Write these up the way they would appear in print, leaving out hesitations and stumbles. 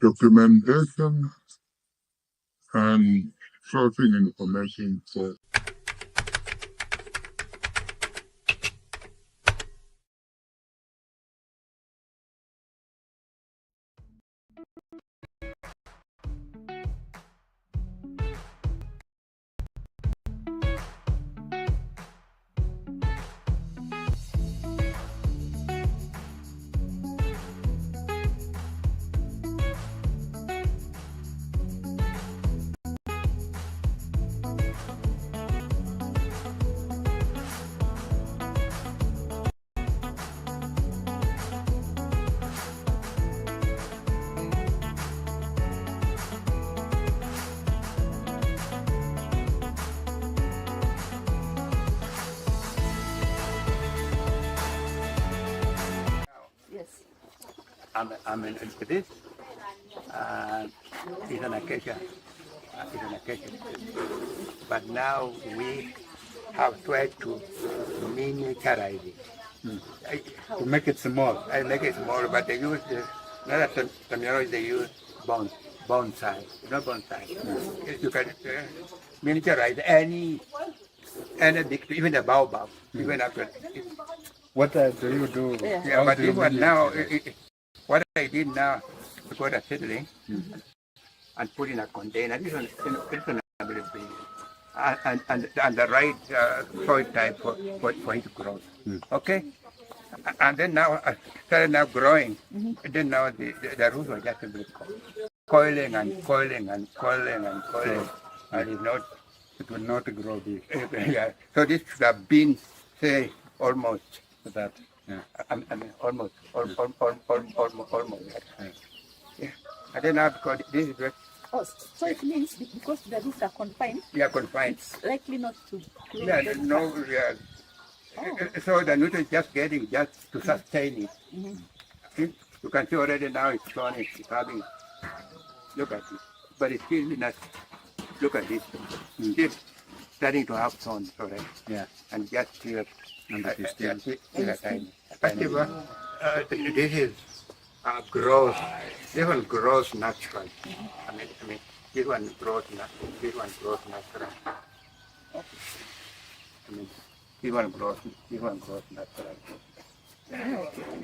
documentation and sourcing information for I'm in this. It's an acacia. It's an acacia. But now we have tried to miniaturize it. To make it small. I make it small, but they use another terminology. They use bonsai, not bonsai. You can miniaturize any big, even a baobab, even after. What do you do? Yeah, but this one now, what I did now, I got a seedling and put in a container. This one is reasonably big. And the right soil type for it to grow. Okay? And then now I started now growing. And then now the roots were just a bit coiling and coiling and coiling and coiling. And it will not grow big. Yeah. So this should have been, say, almost That. Yeah. I mean, almost that. Yeah. And then now because this is very, so it means because the roots are confined, confined. it's likely not to grow. Yeah, yeah. So the nutrients just getting just to sustain it. See? You can see already now it's gone, it's having, look at it. But it's still not, look at this. It's still starting to have thorns already. Yeah. And just still, And it is still. tiny. This is grows. This one grows naturally. I mean, this one grows naturally. This one grows naturally. I mean, this one grows naturally.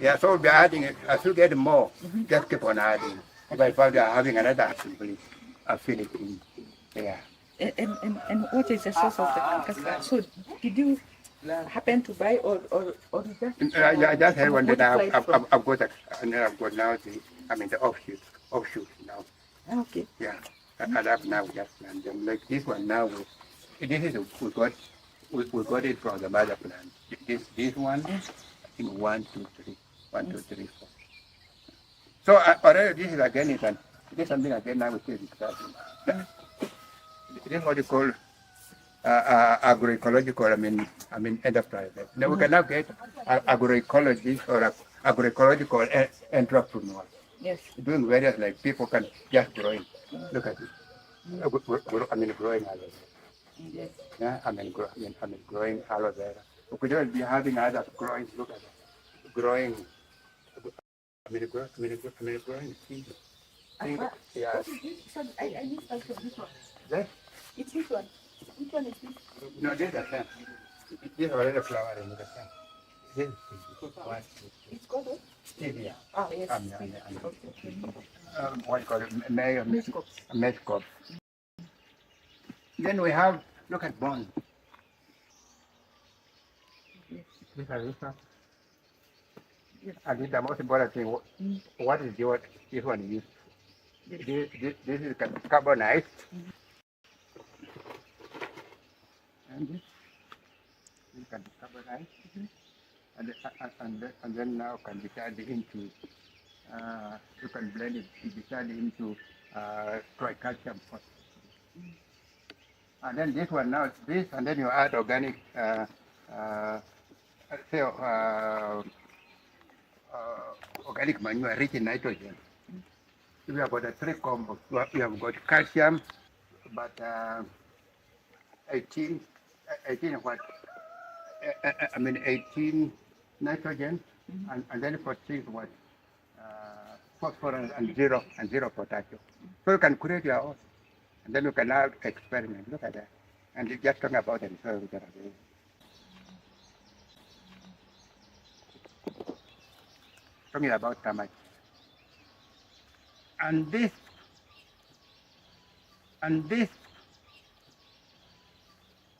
Yeah, so we'll be adding it. I still get more. Just keep on adding. If I find out having another assembly, I'll fill it in. Yeah. And what is the source of the cascade? So did you happen to buy or just? I just had one that multiplied from? I've got, and then I've got now the offshoots now. Okay. Yeah, I have now just plant them like this one now. This is we got it from the mother plant. This one, I think 1, 2, 3, 1, 2, 3, 4. So already this is again this is something again now we still discussing. This is what you call agroecological, I mean enterprise. Now we can now get agroecologist or agroecological entrepreneur. Yes. Doing various, like people can just growing. Look at it. Growing aloe vera. Yes. Yeah, growing aloe vera. We could even be having others growing. Look at it. Growing. Growing. Yeah. So I missed also this one. That? It's this one. Which one is this? No, this is the same. This is already flowering. The same. This is one. It's called what? Stevia. Ah, yes. What you call it? Mesh crop. Then we have, look at bone. This is the most important thing. What is this one used? This is carbonized. And this can be carbonized. And then now can be turned into, you can blend it to be turned into tricalcium phosphate. And then this one now, this, and then you add organic, organic manure rich in nitrogen. We have got a 3 combo. We have got calcium, but 18 what? 18 nitrogen, and then for 6 what? phosphorus and zero potassium. So you can create your own. And then you can now experiment. Look at that. And you just talking about the soil regeneration. Talking about termites. And this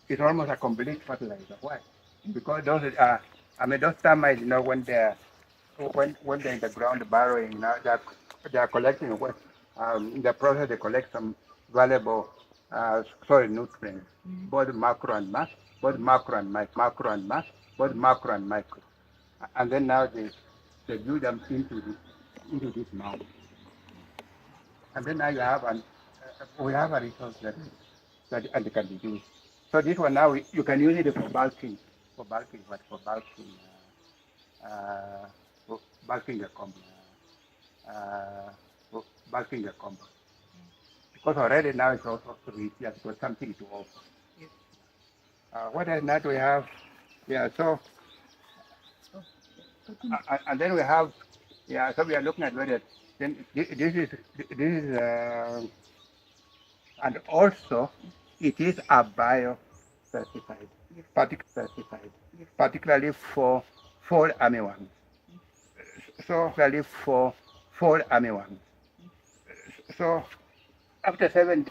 is almost a complete fertilizer. Why? Because those are, those termites, when they're in the ground burrowing, they are collecting what, in the process they collect some valuable soil nutrients, both macro and mass, both macro and macro and mass, both macro and micro. And then now they do them into this mound. And then now we have a resource that and it can be used. So this one now you can use it for bulking, for bulking the compost, bulking the compost. Because already now it's also rich, it's got something to offer. Yes. What else now do we have? Yeah, so and then we have, so we are looking at whether then this is and also it is a bio-pesticide, particularly for fall armyworms. So particularly for fall armyworms. So after 7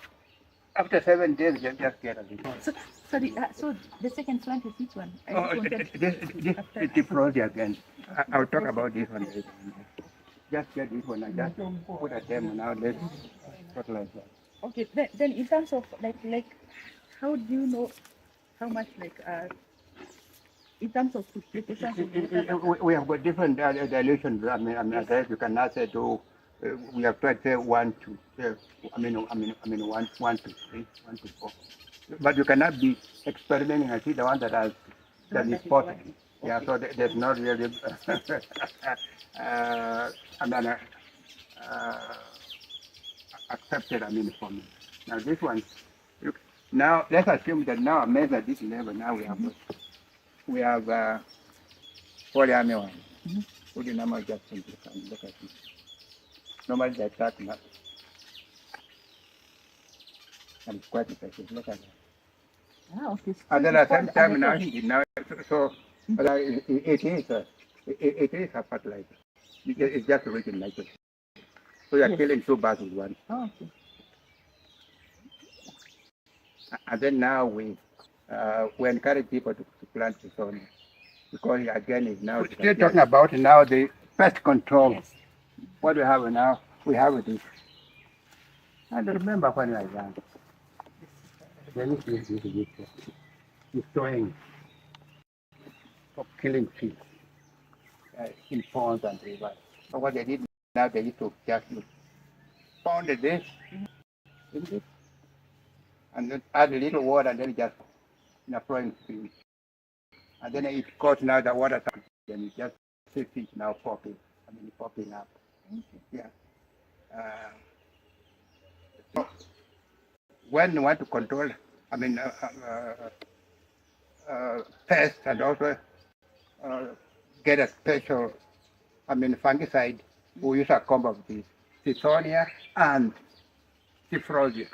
days, you just get a report. So, sorry, so the second plant is which one? I just wanted This is Diphrosia again. I'll talk about this one later. Just get this one. I just put a demo now. Let's fertilize that. Okay, then in terms of like how do you know how much in terms of precipitation? We have got different dilutions. I guess you cannot say we have tried say 1 to 1 to 3, 1 to 4. But you cannot be experimenting. I see the one that is potent. Yeah, so there's not really accepted for me. Now this one, now let's assume that now I measure this level. Now we have polyamine. Would you normally just look at this? Normally they attack now. And it's quite effective. Look at that. Okay. And then at the same time now so it is a fertilizer. It's just rich in nitrogen. So you're killing two birds with one. Oh, okay. And then now we encourage people to plant Sisona, because again it's now still talking about now the pest control. Yes. What we have now, we have this. And remember when I ran, then it's showing of killing fish in ponds and rivers. So what they did now, they used to just pound this, and then add a little water, and then just in a flowing stream. And then it caught now the water, then it just see fish now popping up. Yeah. So when you want to control, pests and also get a special, fungicide, we use a combo of these, Tithonia and Diphrosia.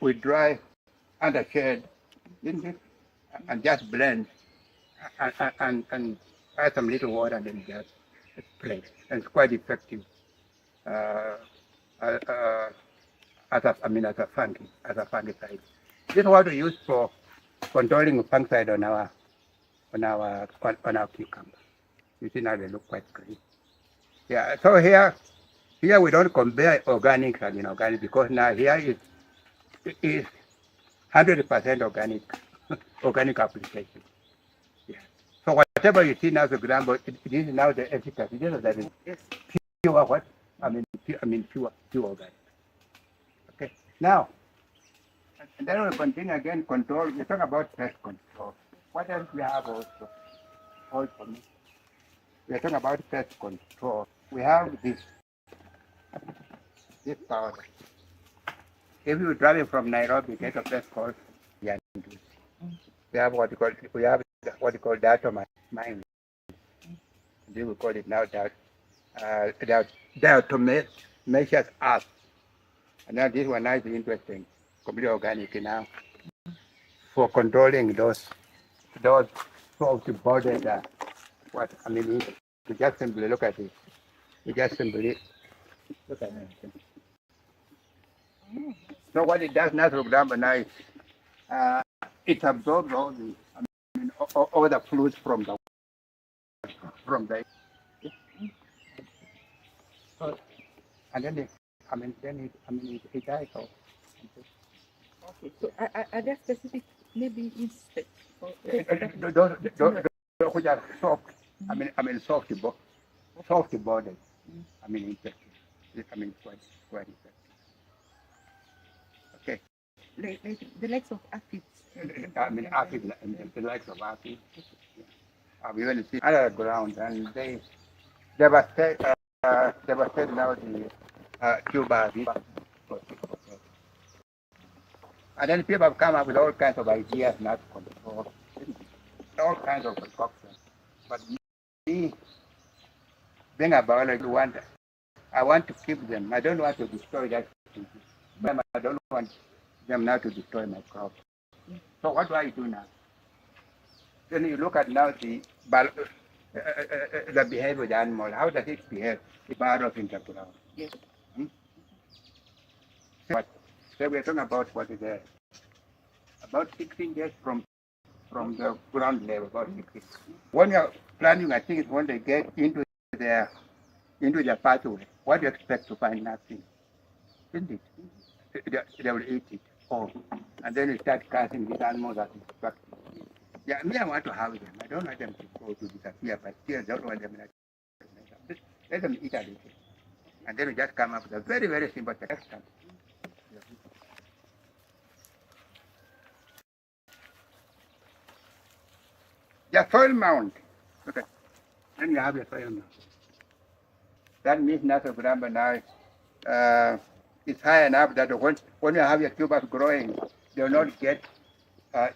We dry under shade, and just blend and add some little water and then just spray. And it's quite effective as a fungicide. This is what we use for controlling fungicide on our cucumber. You see now they look quite green. Yeah. So here we don't compare organic and inorganic, because now here is 100% organic application. Yeah. So whatever you see now the ground, but this is now the efficacy. This is that is pure what? Pure organic. Okay. Now, and then we'll continue again, control. We talk about pest control. What else we have also? We are talking about pest control. We have this powder. If you travel from Nairobi, get a place called Yandu. We have what you call diatomite. They will call it now that they are to measure us. And now this one is interesting, completely organic now, for controlling those salty bodies. What I mean, you just simply look at it. You just simply look at it. So what it does now, for example, now is, it absorbs all the, I mean, all the fluids from the and then it dies off. Okay. So are there specific maybe insects or Those which are soft, soft bodies. I mean, infected. I mean, quite infected. Okay. like the likes of aphids? I mean, aphids, the likes of aphids. We even see other ground, and they devastate now the Cuba. And then people have come up with all kinds of ideas not to control, all kinds of concoctions. But me, being a biologist, I want to keep them. I don't want to destroy that species. But I don't want them now to destroy my crop. So what do I do now? Then you look at now the behavior of the animal. How does it behave? It burrows in the ground. Yes. So we're talking about what is there? About 16 years from the ground level, about 16. When you're planting, I think it's when they get into their pathway. What do you expect to find? Nothing, isn't it? They will eat it all, and then you start casting these animals that is destructive. Yeah, me, I want to have them. I don't want them to go to disappear, but still don't want them to let them eat a little. And then we just come up with a very, very simple system. The soil mound. Okay. Then you have your soil mound. That means nothing but now it's high enough that when you have your tubers growing, they will not get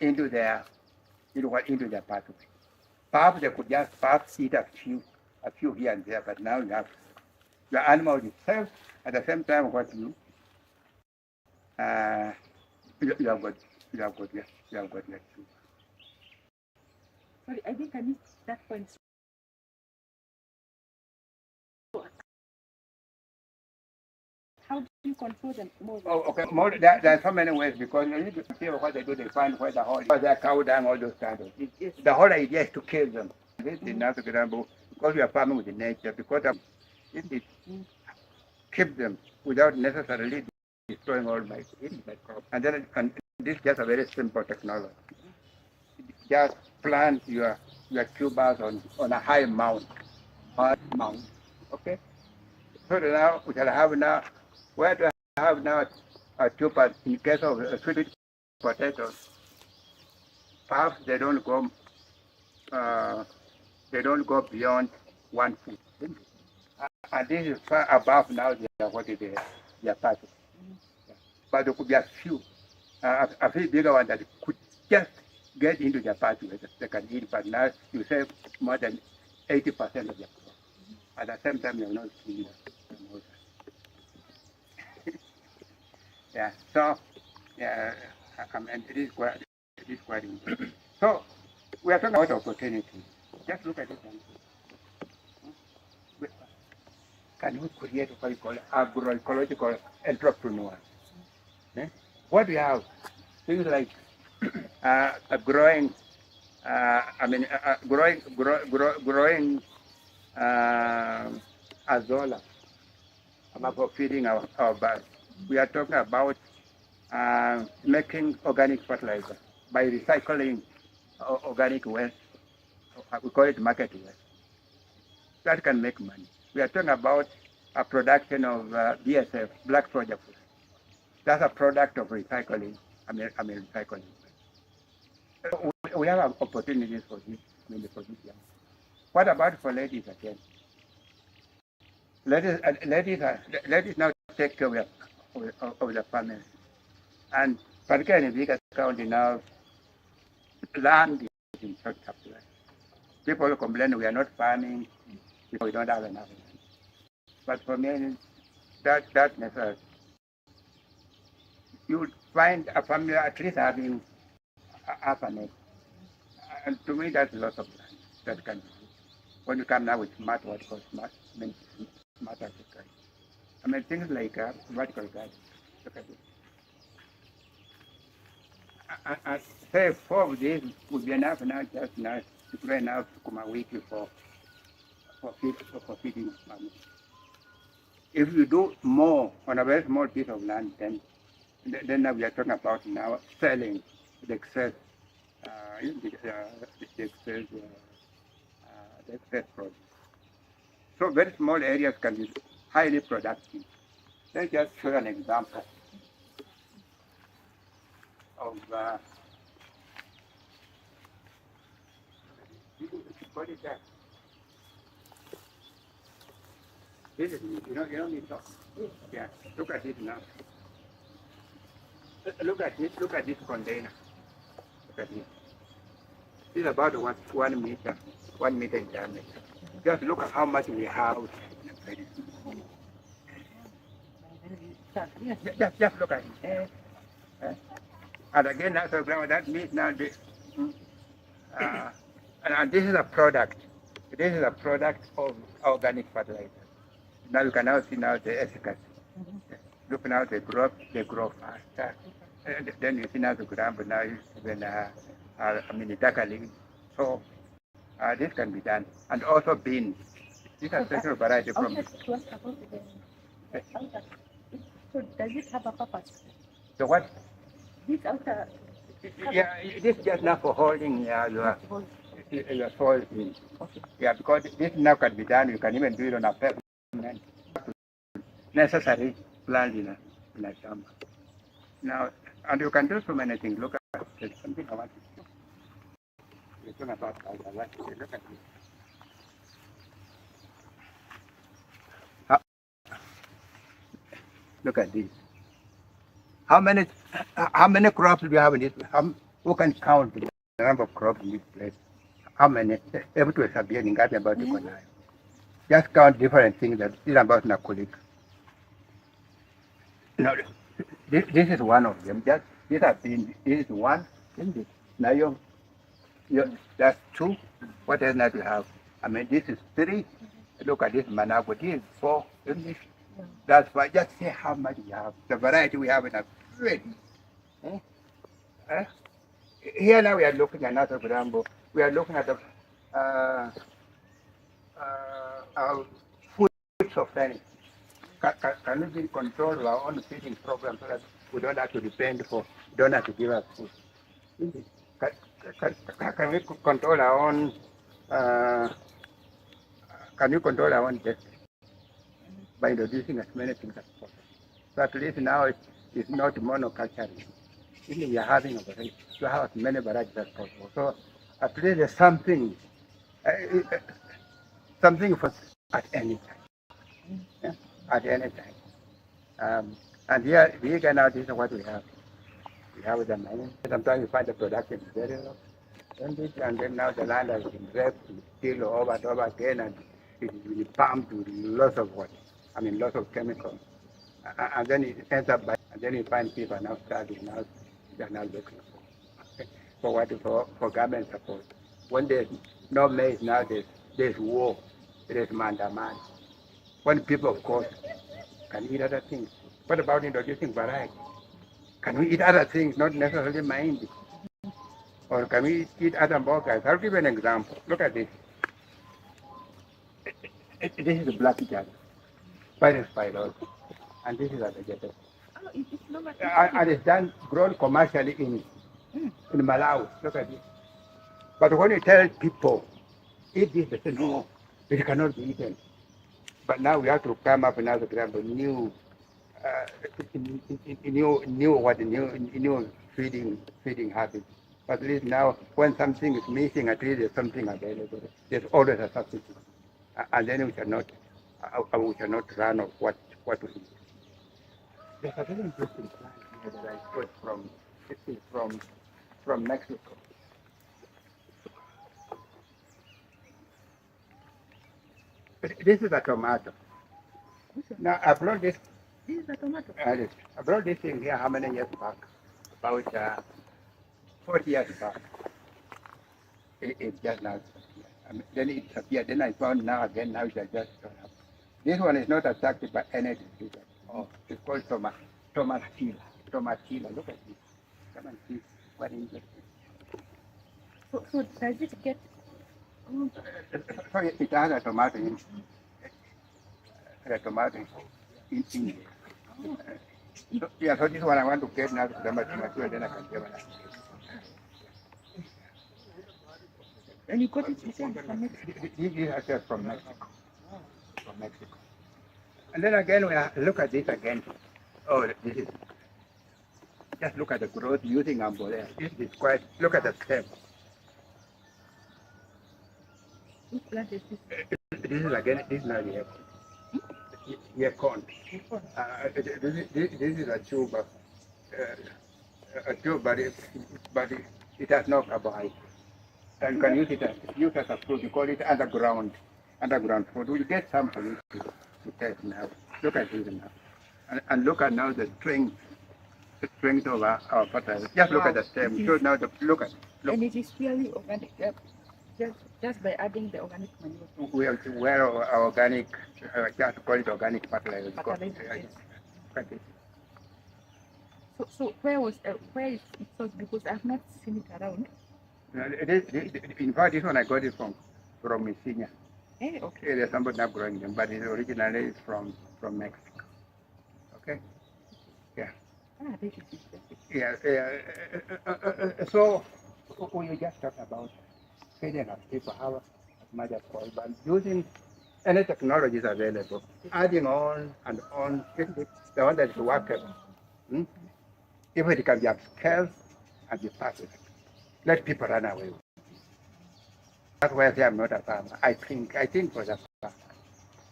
into their pathway. Perhaps they could just eat a few here and there, but now you have your animal itself at the same time what you have got your tuber. Sorry, I think I missed that point. How do you control them more? Oh, okay. There are so many ways because you need to see what they do. They find where the hole is. They cow down all those kind of things. The whole idea is to kill them. This is not example because we are farming with nature. Because it keep them without necessarily destroying all my crops. And this is just a very simple technology. Just plant your tubers on a high mound. Okay. So now we shall have now. Where do I have now a tuber in case of sweet potatoes? Perhaps they don't go beyond 1 foot. And this is far above now their pathway. But there could be a few bigger ones that could just get into their pathway that they can eat. But now you save more than 80% of their crop. At the same time, you're not killing them. Yeah, so it is quite important. So we are talking about opportunity. Just look at it. Can we create what we call agroecological entrepreneurs? What we have, things like growing azolla for feeding our birds. We are talking about making organic fertilizer by recycling organic waste. We call it market waste. That can make money. We are talking about a production of BSF, black soldier food. That's a product of recycling. Recycling. We have opportunities for this. For this young. What about for ladies again? Ladies now take care of the family. And particularly in Vihiga County now, land is in short supply. People complain we are not farming because we don't have enough land. But for me, that method, you would find a family at least having half an acre. And to me, that's a lot of land that can be used. When you come now with smart, what called smart, I mean, smart agriculture. I mean, things like vertical garden. Look at it. Say 4 days would be enough now, just now, to grow enough to come a week for feeding farming. If you do more on a very small piece of land, then now we are talking about now selling the excess, the excess produce. So very small areas can be highly productive. Let's just show an example of what is that? This is, you don't need to. Yeah, look at it now. Look at this container. Look at this. This is about 1 meter, 1 meter in diameter. Just look at how much we have. Just look at it. And again, now, so that means now this, and this is a product. This is a product of organic fertilizer. Now you can now see now the efficacy. Look now they grow faster. And then you see now the ground, but now when the darker leaves. So this can be done. And also beans. These are special variety from. So does it have a purpose? So what? This outer. Yeah, this is just now for holding your soil in. Okay. Yeah, because this now can be done. You can even do it on a pavement. Necessary plant in a summer. Now, and you can do so many things. Look at there's something I want to show. You're talking about look at this. Look at this. How many crops do you have in this? Who can count the number of crops in this place? How many? Able to sabia ningapi about the konayo. Just count different things that is about nakulik. No, this is one of them. Just these have been. This is one. Isn't it? Now that's 2. What else not you have? I mean, this is 3. Look at this manago. This is 4. Isn't it? That's why. Just see how much we have. The variety we have in a trade. Here now we are looking at another example. We are looking at the food sovereignty. Can we control our own feeding program so that we don't have to don't have to give us food? Can we control our own? Can we control our own destiny by introducing as many things as possible? So at least now it's not monocultural. We are having a variety. To have as many varieties as possible. So at least there's something for at any time. Yeah? At any time. And here, now, this is what we have. We have the money. Sometimes we find the production is very low. And then now the land has been raped, still over and over again, and it is really pumped with lots of water. I mean, lots of chemicals. And then it ends up by, and then you find people now starting now, they're now looking for government support. When there's no maize now, there's war, there's man-to-man. When people, of course, can eat other things. What about introducing variety? Can we eat other things, not necessarily mind? Or can we eat other burgers? I'll give you an example. Look at this. This is a black jam, Spinus pylori, and this is a vegetable. Oh, it's not much. And it's grown commercially in Malawi. Look at this. But when you tell people, eat this, they say, no, it cannot be eaten. But now we have to come up with another new feeding habits. But at least now, when something is missing, at least there's something available. There's always a substitute, and then we cannot run of what we need. There's a very interesting plant here that I got from Mexico. This is a tomato. Now, I brought this, This is a tomato. I brought this thing here how many years back? About 40 years back. It just now. Then it appeared. Then I found now again. Now it has just gone up. This one is not attracted by any disease. Oh, it's called tomatilla. Tomatilla. Look at this. Come and see what is it. So does it get? Oh, So it has a tomato in it. So, yeah, so this one I want to get now to the mature, then I can get one. and you got it from Mexico. This is actually from Mexico. From Mexico. And then again, we look at this again. Oh, this is, just look at the growth using umbrella. This is quite, look at the stem. Which plant is this? This is again, this is not yet. Yeah, corn. This is a tube, but it has no carbohydrate. And you can use it as a fruit. You call it underground fruit. We get some for you to test now. Look at this now, and look at now the strength of our fertilizer. Just look at the stem. So now look. And it is purely organic. Just by adding the organic manure. We have to wear our organic, just call it organic fertilizer. Fertilizer, yes. So where is it sourced? Because I've not seen it around. In fact, this one I got it from Messina. Hey, okay. There's somebody not growing them, but it originally from Mexico. Okay. Yeah. Ah, this is interesting. Yeah. So we just talked about feeding our people how as much as possible, but using any technologies available, adding on and on, the one that is workable. If it can be upscaled and be perfect, let people run away. That's why I say I'm not a farmer. I think for the farmer.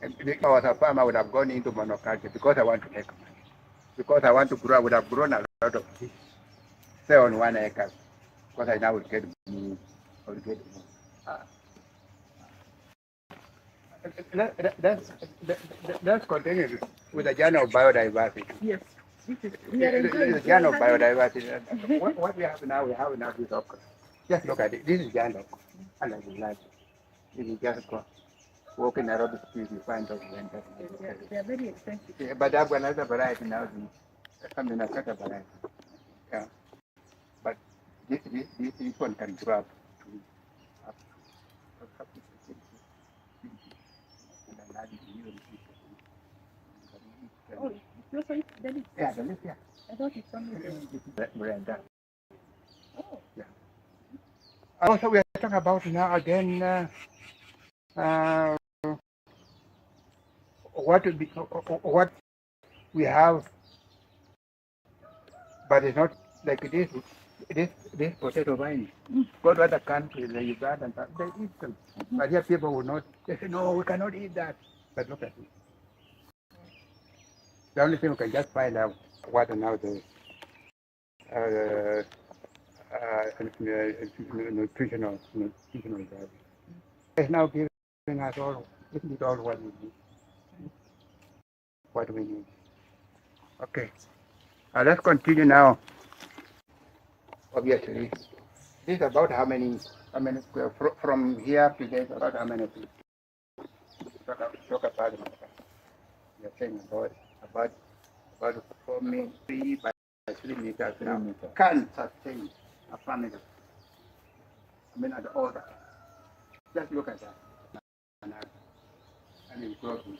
If I was a farmer, I would have gone into monoculture because I want to make money. Because I want to grow, I would have grown a lot of fish, say on 1 acre, because I now will get more. Let's continue with the journey of biodiversity. Yes. The journey of biodiversity. What we have now this okra. Just look at it. This is giant okra. And I like it. This is just walking around the street, you find those vendors. They are very expensive. Yeah, but I've got another variety now. I mean, I've got a variety. Yeah. But this one can grow up to up to 50. And then add it to you. Oh, it's also it's delicious. Yeah, the leaf, yeah. I thought it's only. Brenda. Oh. Yeah. Also, we are talking about now again what we have, but it's not like this potato vine. Go to other countries, like Uganda, and they eat them. But here people will not. They say, no, we cannot eat that. But look at it. The only thing we can just find out what are now the nutritional value. It's now giving us all, isn't it all what we need? What we need. Okay. Let's continue now. Obviously, this is about how many square from here to there, about how many feet? Talk about it. You're saying about 4 meters, 3 by 3 meters now. Can sustain a family. I mean, at all that. Just look at that. And it's growing.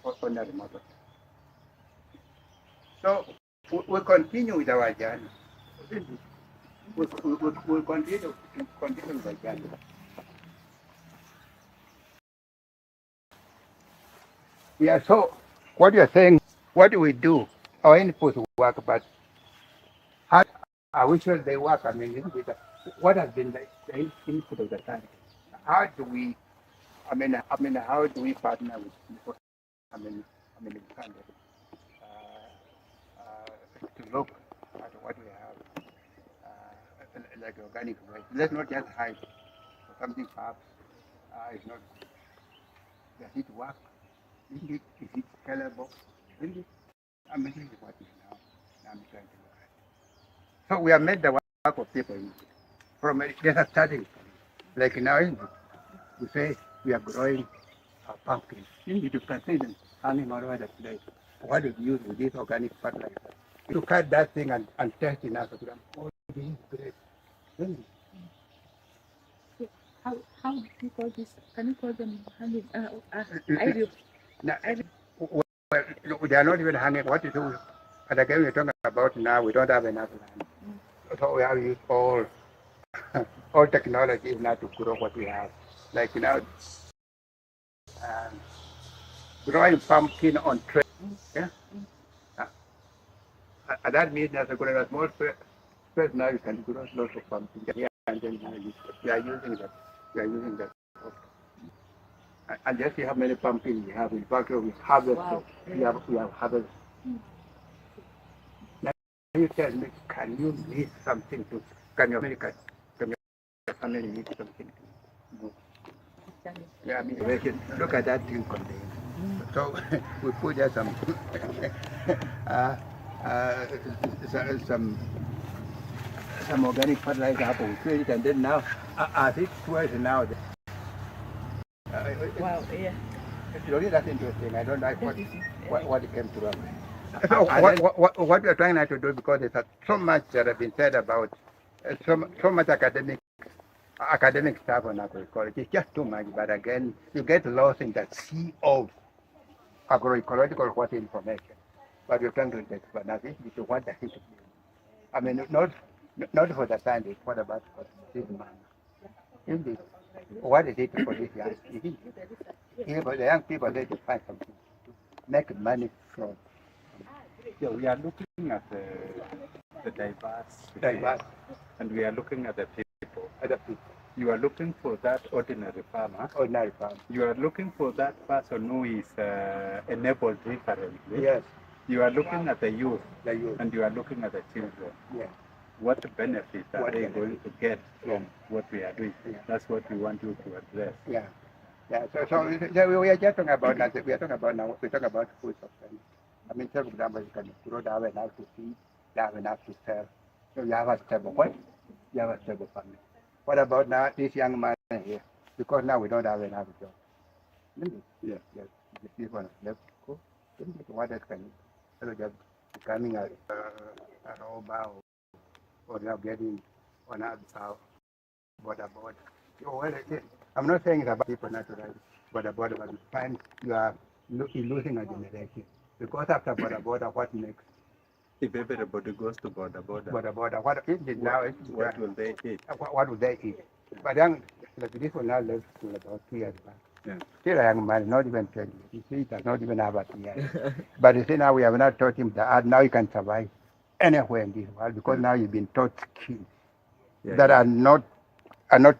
Ordinary motor. So we'll continue with our journey. We'll continue with our journey. Yeah, so what you're saying, what do we do? Our inputs work, but how are we sure they work? I mean, what has been the input of the time? How do we, how do we partner with people? We can't to look at what we have, like organic waste. Let's not just hide for something perhaps it's not good. Does it work? Is it scalable? I'm making what is now. I'm trying to look at it. So we have made the work of people from just a starting. Like now, we say we are growing a pumpkin. You can see them hanging all over the place. What do you use with this organic fertilizer? You cut that thing and test in Africa. Oh, this is great. Really? So how do you call this? Can you call them hanging? Aerial. Now, well, they are not even hanging. What to do? And again, we're talking about now, we don't have enough land. So we have to use all technology now to grow what we have. Like now, um, growing pumpkin on trays. Yeah? And that means there's a good small space now you can grow lots of pumpkin. Yeah, and then we are using that. We are using that. And just see how many pumpkins we have. In fact, we harvest. Wow. We have harvest. Now you tell me, can you need something to? Can your family need something to? No. Yeah, I mean, look at that thing container. So we put there some uh, uh, some organic fertilizer up and fill it, and then now as it was now. Wow, yeah. Really, that's interesting. I don't like what it came to us. So What we are trying not to do, because there's so much that has been said about so much academic stuff on agroecology. It's just too much. But again, you get lost in that sea of agroecological information. But you're trying to get but nothing. You want that to be. I mean, not for the scientist. What about for this man? Indeed. What is it for this young people? The young people, they to find something to make money from. yeah, we are looking at the diverse, and we are looking at the people. Other people. You are looking for that ordinary farmer. Ordinary farm. You are looking for that person who is enabled differently. Yes. You are looking at the youth, The and you are looking at the children. Yes. What benefits are they going to get from what we are doing? Yeah. That's what we want you to address. Yeah. Yeah. So we are just talking about that. We are talking about now. We talk about food supply. I mean, for example, you can grow that have enough to feed, that have enough to sell. So you have a stable what? You have a stable family. What about now this young man here? Because now we don't have enough job. Yeah. Yes. This one left go. What else can you? So just becoming a robber or now getting on a border. So, well, I'm not saying it's about people naturally, but you find you are losing a generation. Because after border, what next? If everybody goes to border, What what is it now? what will they eat? What do they eat? But then, like this one now left school about 2 years back. Yeah. Still a young man, not even 20. You see, he does not even have a year. But you see, now we have not taught him the art. Now you can survive anywhere in this world because now you've been taught skills that are not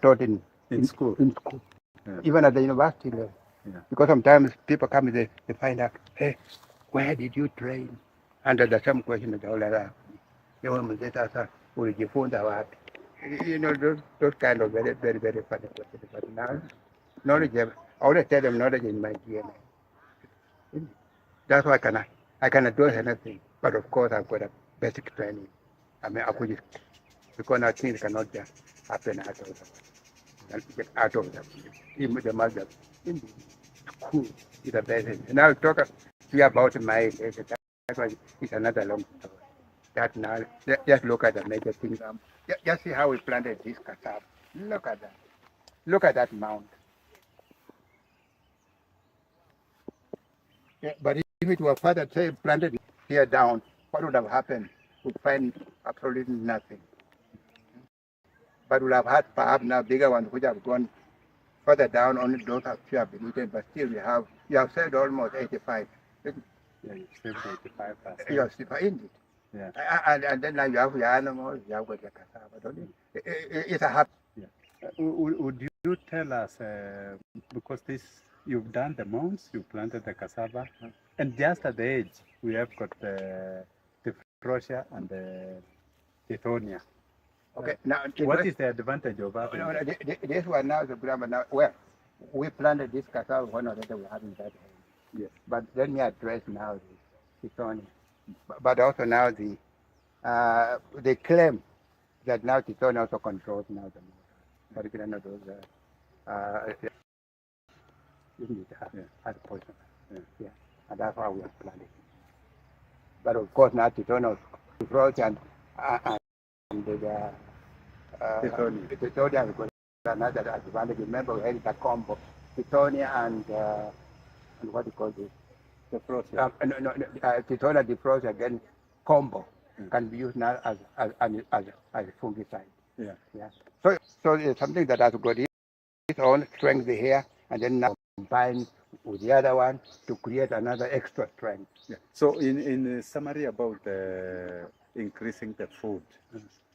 taught in school. In school. Yeah. Even at the university level. Yeah. Because sometimes people come and they find out, hey, where did you train? And the same question that all that. They will say, "Will you phone the what?" You know, those kind of very, very, very funny questions. But now, knowledge, I always tell them knowledge in my DNA. That's why I cannot do anything. But of course, I've got a basic training. I mean, I could just, because now things cannot just happen out of them. Even the mother in school is the best. And I'll talk to you about my it's another long story. That now, just look at the major things. Just see how we planted this cassava. Look at that. Look at that mound. Yeah, but if it were further, say, planted here down, what would have happened? We'd find absolutely nothing. But we'll have had perhaps now bigger ones which have gone further down, only those have few have been eaten, but still you have said almost 85. Yeah, you saved 85%. You have indeed. Yeah. And then now you have your animals, you have got your cassava, don't you? It's a happy. Yeah. Would you tell us, because you've done the mounds, you planted the cassava, and just at the edge, we have got the Froscia and the Tithonia. Okay, now what is the advantage of having this one now is a grammar now? Well, we planted this cassava one or the other we have in that area. Yes, but let me address now the Titonia. But also now they claim that now Titonia also controls now the motor, particularly those isn't it, as poison. Yeah, and that's why we are planning. But of course now Titonia controls and the Titonia because another advantage. Remember we had the combo, Titonia and what do you call this? The process. Titonia defrost again combo can be used now as a fungicide. Yeah. Yeah. So it's something that has got its own strength here, and then now combine with the other one to create another extra strength. Yeah. So in summary about increasing the food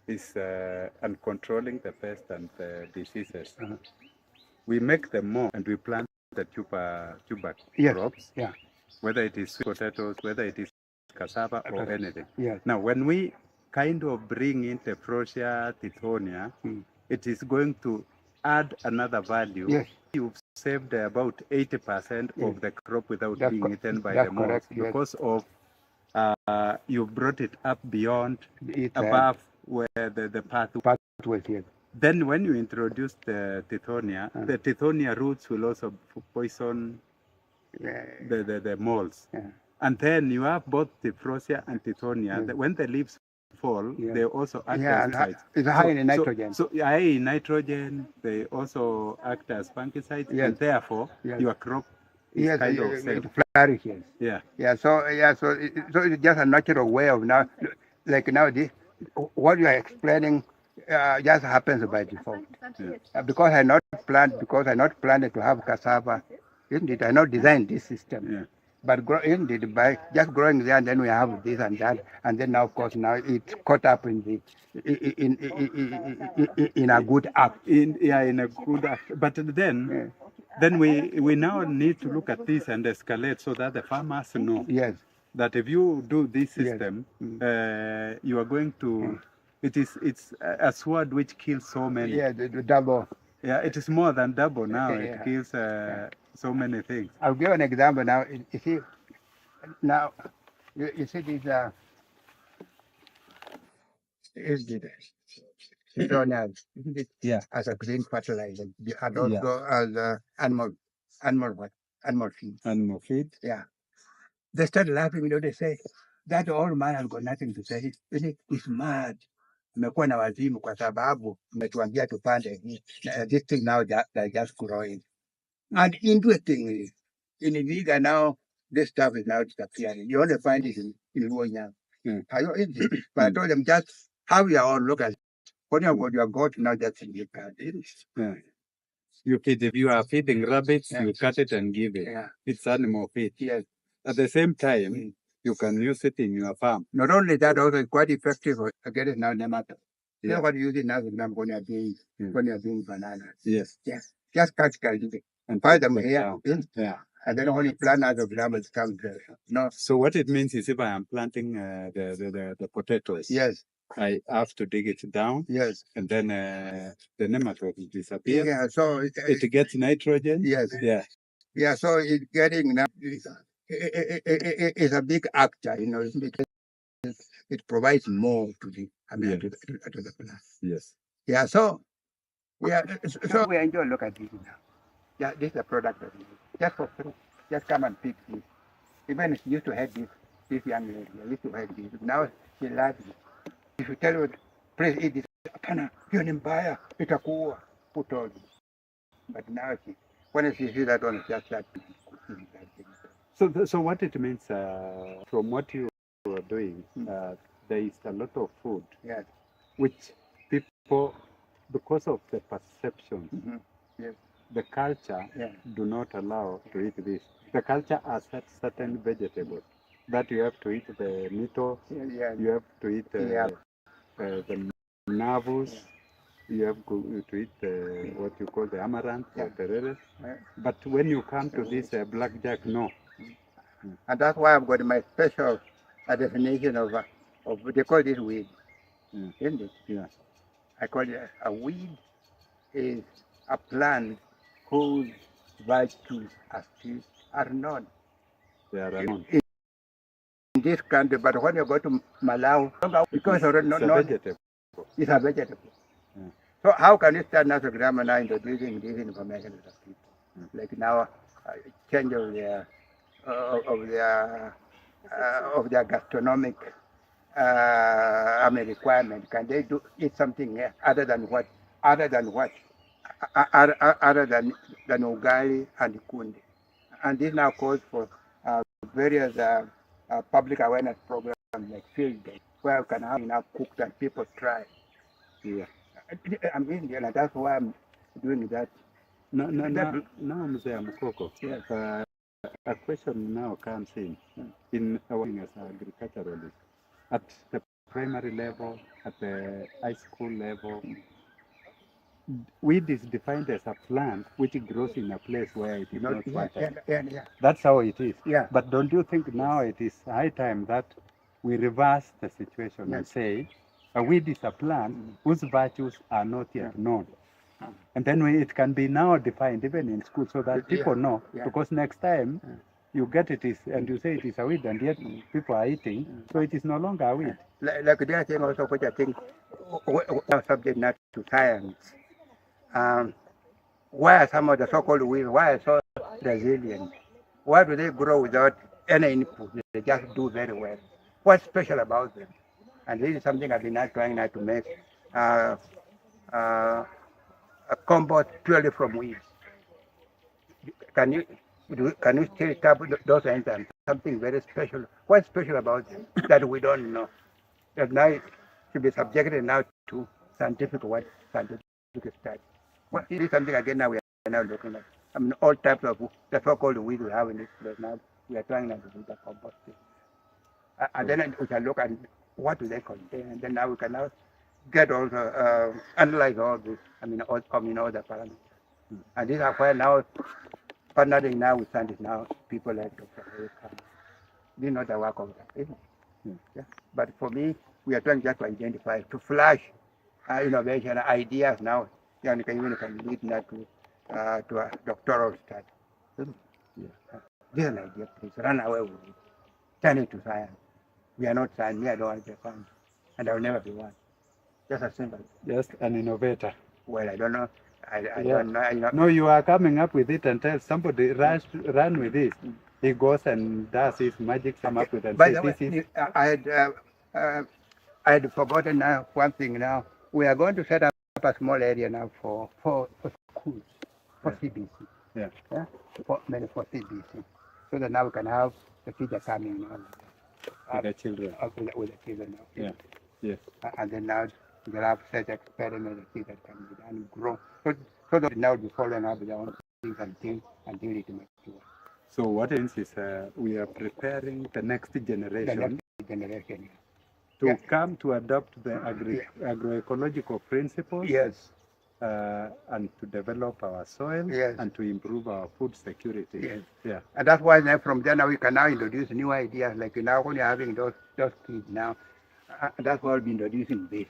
is and controlling the pest and the diseases. We make them more and we plant the tuber crops. Yeah. Whether it is sweet potatoes, whether it is cassava or anything. Yes. Now, when we kind of bring in the Tephrosia tithonia, it is going to add another value. Yes. You've saved about 80% of the crop without being eaten by the moths correct, because of you brought it up beyond, It's above where the path. was here. Then when you introduce the tithonia roots will also poison the molds. Yeah. And then you have both Tephrosia and tithonia. When the leaves fall, they also act as fungicides. It's high in nitrogen. So high in nitrogen, they also act as fungicides, and therefore your crop is kind of safe. It flourishes. Yeah. Yeah. So it's just a natural way of now, like now this, what you are explaining just happens by default. Because I not planned to have cassava, isn't it? I not designed this system. Yeah. But by just growing there, and then we have this and that, and then now of course now it's caught up in a good act. In a good act. But then we now need to look at this and escalate so that the farmers know that if you do this system, you are going to. It's a sword which kills so many. Yeah, the double. Yeah, it is more than double now. It kills so many things. I'll give an example now. You see, now you see these as a green fertilizer, and also as animal feed. Animal feed. Yeah, they start laughing. They say that old man has got nothing to say. He's mad. Amekuwa na wazimu kwa sababu umetuambia tupande hii. This thing now they're just growing. And interestingly, in Vihiga now, this stuff is now disappearing. You only find it in Luanda. But I told them just have your own look at it. When you got now, just in your You feed, if you are feeding rabbits, you cut it and give it. Yeah. It's animal feed. Yes. At the same time, you can use it in your farm. Not only that, also it's quite effective against now nematode. You know what you use it now when you're doing bananas. Yes. Yes. Just cultivate it and find them here. Yeah. And then only plant out of rabbits come there. No. So what it means is if I am planting the potatoes, Yes. I have to dig it down. Yes. And then the nematode will disappear. Yeah. So it gets nitrogen. Yes. Yeah. Yeah. So it's getting now. It's a big actor, you know. It provides more to the to the plant. Yes. Yeah. So so we enjoy look at this now. Yeah, this is a product of it. Just for free. Just come and pick this. Even if you used to have this young lady, I used to have this. Now she loves it. If you tell her, please eat this, Apana, you're an empire, itakuwa. Who told you? But now when she sees that one, just that. So what it means, from what you are doing, there is a lot of food, which people, because of the perception, the culture do not allow to eat this. The culture has set certain vegetables that you have to eat the mito, you have to eat the navus, you have to eat what you call the amaranth or terere. But when you come to this blackjack, no. And that's why I've got my special definition of they call this weed, isn't it? Yeah. I call it a weed is a plant whose virtues are known. They are unknown. In this country, but when you go to Malawi, because It's a vegetable. it's a vegetable. Yeah. So how can you start now to grammar now introducing this information to the people? Like now, change of their gastronomic requirement. Can they do eat something other than what? Other than ugali and kundi? And this now calls for various public awareness programs like field day, where you can have enough cooked and people try. Yeah. I mean, that's why I'm doing that. Now, Mzee Mukoko, Yes. a question now comes in our as agriculturalists at the primary level, at the high school level. Wheat is defined as a plant which grows in a place where it is not wanted. Yeah. That's how it is. Yeah. But don't you think now it is high time that we reverse the situation and say a weed is a plant whose virtues are not yet known? And then it can be now defined even in school so that people know, because next time you get it is and you say it is a weed and yet people are eating, so it is no longer a weed. Like the other thing also, which I think subject not to science. Why are some of the so-called weeds, why are so resilient? Why do they grow without any input? They just do very well. What's special about them? And this is something I've been trying now to make a compost purely from weeds. Can you still tap those enzymes? Something very special. What's special about them that we don't know? That now it should be subjected now to scientific study. Well, it is something again now we are now looking at. I mean, all types of the so-called weeds we have in this place now. We are trying now to do the composting. And then we can look at what do they contain, and then now we can now get also analyze all this. I mean, all the parameters. And these are why now partnering now with scientists now, people like Dr. Eric, they know the work of that. Yeah. But for me, we are trying just to identify, to flash innovation ideas now. And you can lead now to a doctoral study. This is an idea, please run away with it. Turn it to science. We are not science. Me, I don't want to be science. And I will never be one. Just as simple. Just an innovator. Well, I don't know. I don't know. No, you are coming up with it and tell somebody run with this. He goes and does his magic, come up with it. By the way, I had forgotten now one thing now. We are going to set up a small area now for schools, for CBC. Yeah. For CBC. So that now we can have the teacher coming now. With the children. With the children now. Yeah. Yes. And then now we will have such experiments that can be done and grow. So that now we following up their own things until it matures. So what it means is we are preparing the next generation. To come to adopt the agroecological principles. Yes. And to develop our soil. Yes. And to improve our food security. Yes. Yeah. And that's why now from there now we can now introduce new ideas. Like now when you're having those kids now, that's why we'll be introducing this.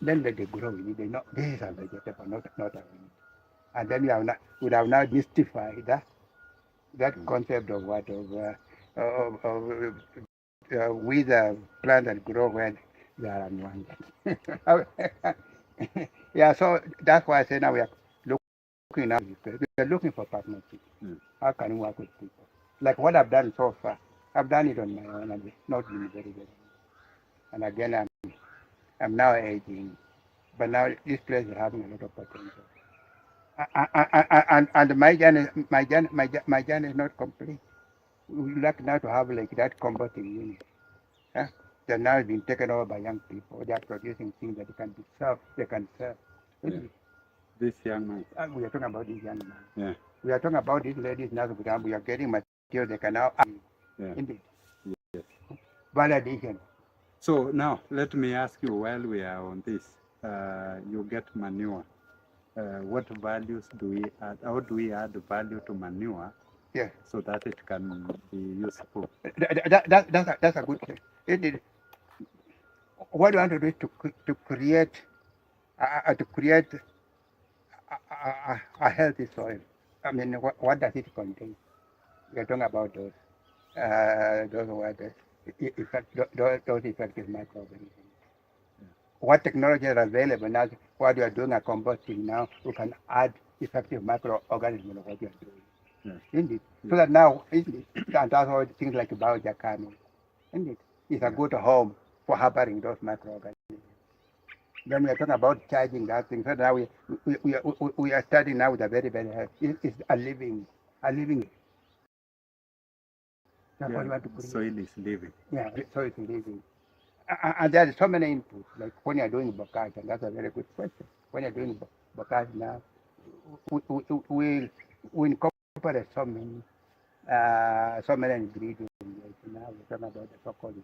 Then they grow with it. They know this is a vegetable, not a weed. And then we have now mystified that concept of what with a plant that grow when they are unwanted. Yeah, so that's why I say now we are looking now. We are looking for partnership. How can we work with people? Like what I've done so far, I've done it on my own and it's not been very good. And again, I'm now aging, but now this place is having a lot of potential. And my journey is not complete. We would like now to have like that combating unit. They're now being taken over by young people. They are producing things that can be served. They can serve. Yeah. This young man. We are talking about this young man. Yeah. We are talking about these ladies now. We are getting material they can now. Yeah. Indeed. Yes. Validation. So now let me ask you, while we are on this, you get manure. What values do we add? How do we add value to manure? Yes. So that it can be useful. That's a good thing. What you want to do is to create a healthy soil. I mean, what does it contain? We are talking about those. Those were the those effective microorganisms. What technology is available now, what you are doing at composting now, you can add effective microorganisms to what you are doing. Isn't it? So that now, isn't it? And that's why things like biojackani, isn't it? It's a good home for harboring those microorganisms. Then we are talking about charging that thing. So now we are starting now with a very, very high. It's a living. That's what you want to put in. Soil is living. Yeah, so it's living. And there are so many inputs, like when you're doing bocage, and that's a very good question. When you're doing bocage now, we incorporate so many ingredients. Like now we're talking about the so-called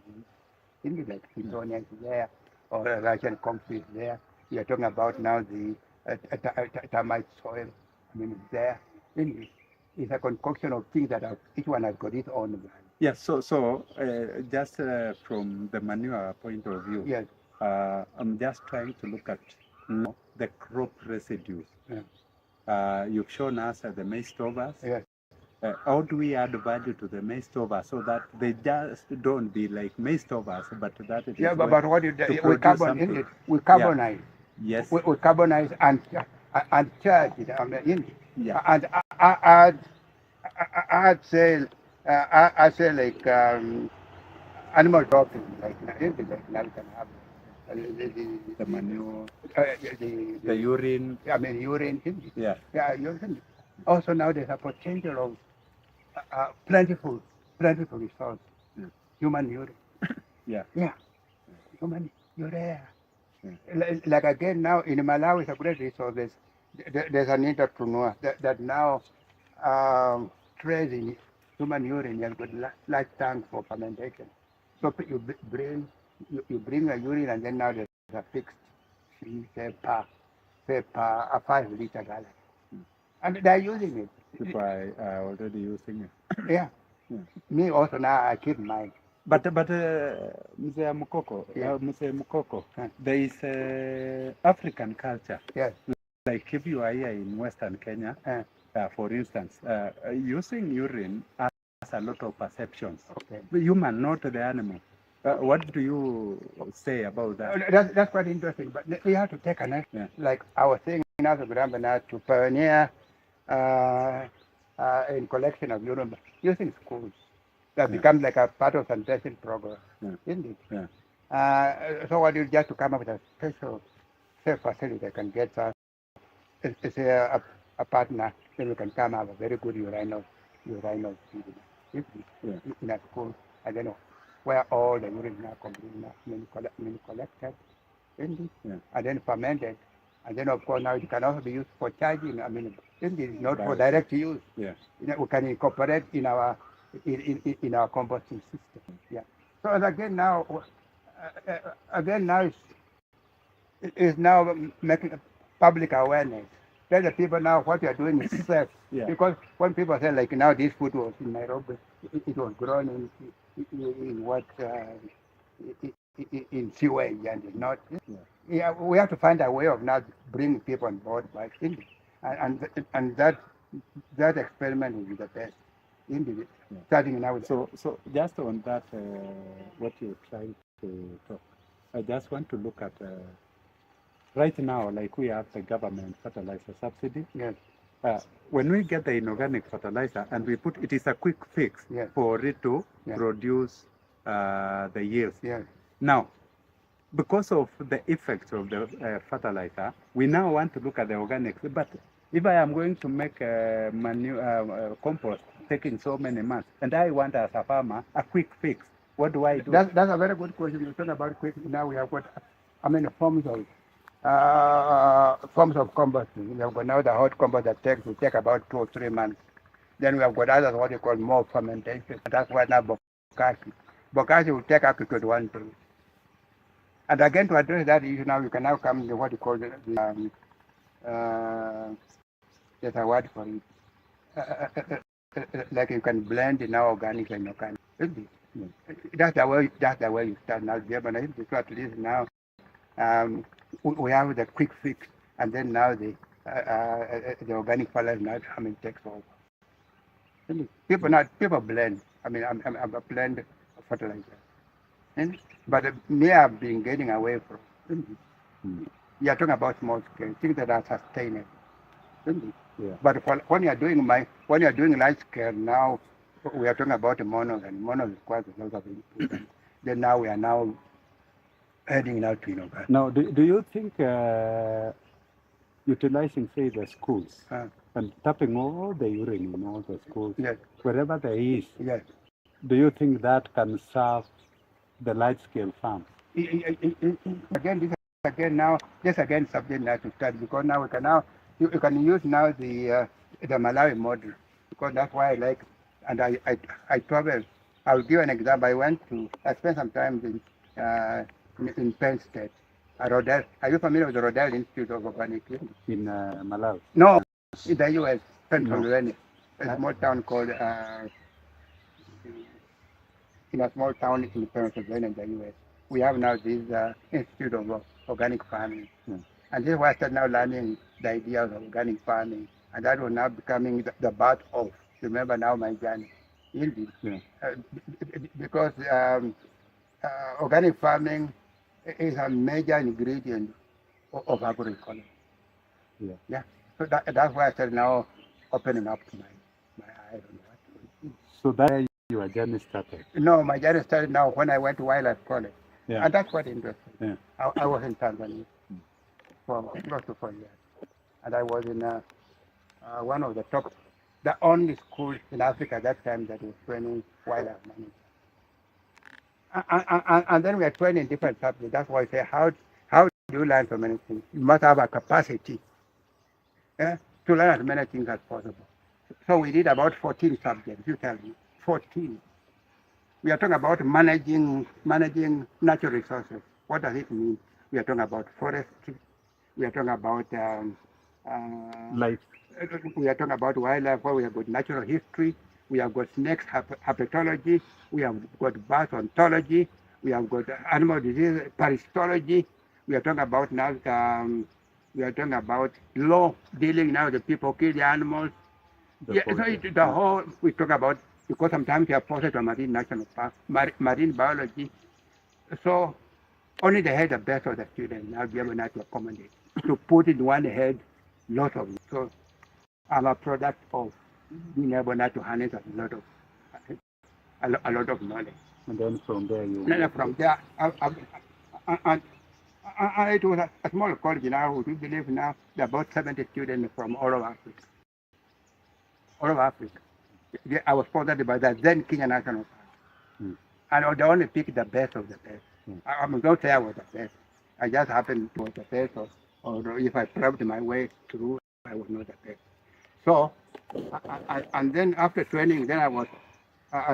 things like Plutonian is there, or Russian comfrey is there. You're talking about now the termite soil. I mean, it's there. It's a concoction of things that each one has got its own value. Yes, so just from the manure point of view, Yes. I'm just trying to look at the crop residues. Yeah. You've shown us the maize stovers. Yes. How do we add value to the maize stovers so that they just don't be like maize stovers, but that it is But what you do, we we carbonize. Yes. We carbonize and charge it. I mean, Yeah. And I'd say like animal dropping, like now you can have The manure, the urine. I mean urine. Yeah. Yeah, urine. Also now there's a potential of plentiful resource. Human urine. Yeah. Yeah. Human urea. Like again now in Malawi, it's a great resource. There's an entrepreneur that now trades in human urine and got large tank for fermentation. So you bring a urine, and then now there's a fixed fee, say per a 5 liter gallon, and they're using it. People are already using it. Yeah. Me also now I keep mine. But Mzee Mukoko, Yeah. Mzee Mukoko, Yeah. there is African culture. Yes. Like if you are here in Western Kenya, for instance, using urine has a lot of perceptions. Okay. The human, not the animal. What do you say about that? That's quite interesting. But we have to take an action. Yeah. Like our thing in Azaguramba now to pioneer in collection of urine using schools. That becomes like a part of sanitation program, isn't it? Yeah. So what you just to come up with a special safe facility that can get us it's a partner, then we can come have a very good urinal feed in a school, and then where all the urine now completely collected, isn't it? And then fermented, and then of course now it can also be used for charging. I mean, isn't it? Not for direct use. Yeah. We can incorporate in our composting system. Yeah. So again now it's now making public awareness. Tell the people now what you are doing is safe. Because when people say like now this food was in Nairobi, it was grown in what in sewage and it's not. Yeah, we have to find a way of not bringing people on board by and that experiment will be the best. Indeed. Starting now. So just on that, what you're trying to talk, I just want to look at right now, like we have the government fertilizer subsidy. Yes. When we get the inorganic fertilizer and we put it, is a quick fix for it to produce the yields. Yes. Now, because of the effects of the fertilizer, we now want to look at the organics. But if I am going to make manure compost taking so many months, and I want as a farmer a quick fix, what do I do? That's a very good question. You're talking about quick. Now we have got, forms of combustion. We have got now the hot compost that will take about 2 or 3 months. Then we have got others what you call more fermentation. That's why now bokashi. Bokashi will take up to 21 days. And again, to address that issue now, you can now come to what you call there's a word for it. Like you can blend in now organic and inorganic. That's the way you start now. But at least now we have the quick fix, and then now the organic fertilizer now takes over. People blend. I'm a blend fertilizer. And, but me, I've been getting away from. You are talking about small scale things that are sustainable. Yeah. But when you are doing large scale now, we are talking about mono, and mono requires a lot of improvement. Then now we are now heading now to inorganic. Now, do you think utilizing, say, the schools and tapping all the urine in all the schools, Yes, wherever there is, yes. do you think that can serve the large-scale farms? Again, this again subject now to start, because now we can you can use now the Malawi model, because that's why I like, and I travel. I'll give an example. I spent some time in Penn State. Are you familiar with the Rodell Institute of Organic Living? In Malawi? No, in the U.S., Pennsylvania, a small town called in a small town in Pennsylvania, in the U.S. We have now this Institute of Organic Farming. And this is where I started now learning the ideas of organic farming. And that was now becoming the birth of, remember now my journey. Indeed. Because organic farming is a major ingredient of agroecology. Yeah. So that's why I started now opening up my eyes on that. So that your journey started? No, my journey started now when I went to wildlife college. Yeah. And that's what interested me. Yeah. I was in Tanzania for close to 4 years. And I was in one of the only school in Africa at that time that was training wildlife managers. And then we are training in different subjects. That's why I say, how do you learn so many things? You must have a capacity to learn as many things as possible. So we did about 14 subjects, you tell me, 14. We are talking about managing natural resources. What does it mean? We are talking about forestry. We are talking about life. We are talking about wildlife, where we have got natural history. We have got snakes herpetology. We have got bird ontology. We have got animal disease parasitology. We are talking about now. We are talking about law dealing now with the people kill the animals. The whole we talk about, because sometimes we are posted to marine national park, marine biology. So only the head, the best of the students now be able now to accommodate, to put in one head lots of it. So I'm a product of being able now to harness a lot of knowledge. And then from there you... And from there, it was a small college now. Would you believe now there are about 70 students from all over Africa. All over Africa. I was sponsored by the then Kenya National Park. And they only picked the best of the best. I'm going to say I was the best. I just happened to be the best, or if I probed my way through, I was not the best. So, and then after training, then I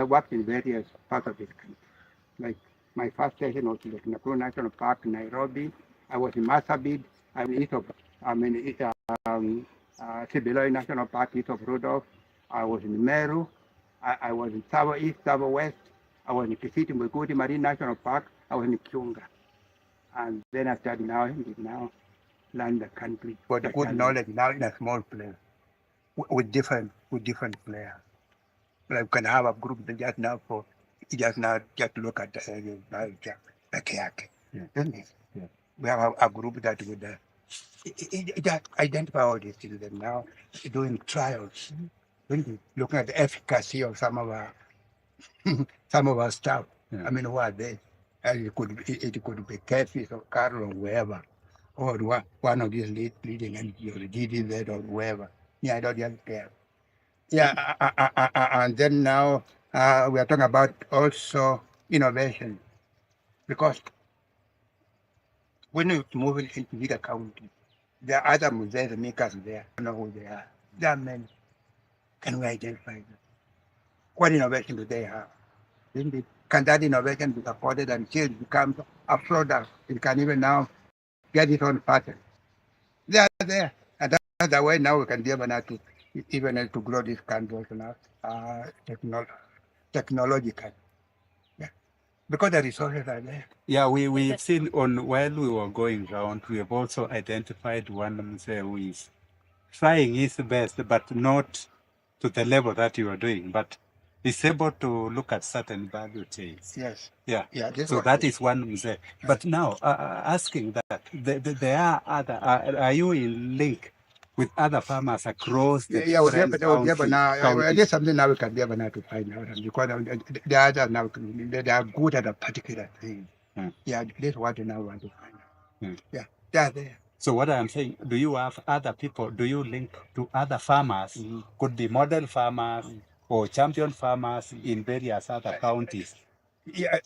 worked in various parts of this country. Like my first station was in the Nakuru National Park, Nairobi. I was in Marsabit. I'm in Sibiloi National Park, east of Rudolph. I was in Meru. I was in Savo East, Savo West. I was in Kisiti Mwikudi Marine National Park. I was in Kiunga. And then I started now learn the country. Got good knowledge now in a small place with different players. Like we can have a group that just look at the area like kayak. Isn't it? Yeah. We have a group that would just identify all these things and now doing trials. Looking at the efficacy of some of our stuff. Yeah. I mean, what are they? And it could be catfish or cattle or whoever, or one of these leading NGOs, or GDZ or whoever. Yeah, I don't just care. Yeah, and then now we are talking about also innovation, because when you move into Vihiga County, there are other museums makers there. I don't know who they are. There are many. Can we identify them? What innovation do they have? Can that innovation be supported until it becomes a product? It can even now get its own patent. They are there. And that's the way now we can be able now to even to grow this country now, technological. Yeah. Because the resources are there. Yeah, we've seen while we were going around, we have also identified one Mzee who is trying his best, but not to the level that you are doing. But is able to look at certain value chains. Yes. Yeah. Yeah. This So one. that is one mzee. But now, asking that, there are other, are you in link with other farmers across the Yeah, we'll be able, different we'll be able now. counties? There's something now we can be able now to find out, and because the others now they are good at a particular thing. Yeah, this is what we now want to find out. Yeah, they are there. So what I'm saying, do you have other people? Do you link to other farmers? Could be model farmers or champion farmers in various other counties. Yeah.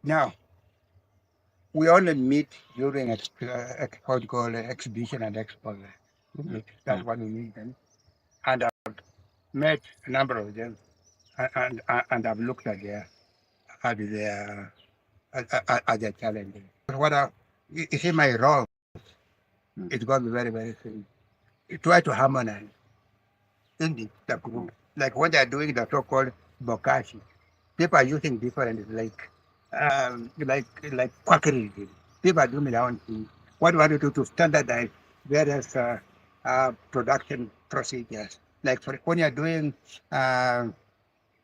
Now we only meet during what you call exhibition and expo. That's what we meet then. And I've met a number of them, and I've looked at their their challenges. What you see, my role is going to be very, very simple. Try to harmonize in the group. Like what they're doing, the so-called bokashi. People are using different, like quackery. People are doing their own thing. What do you want to do to standardize various production procedures? Like for when you're doing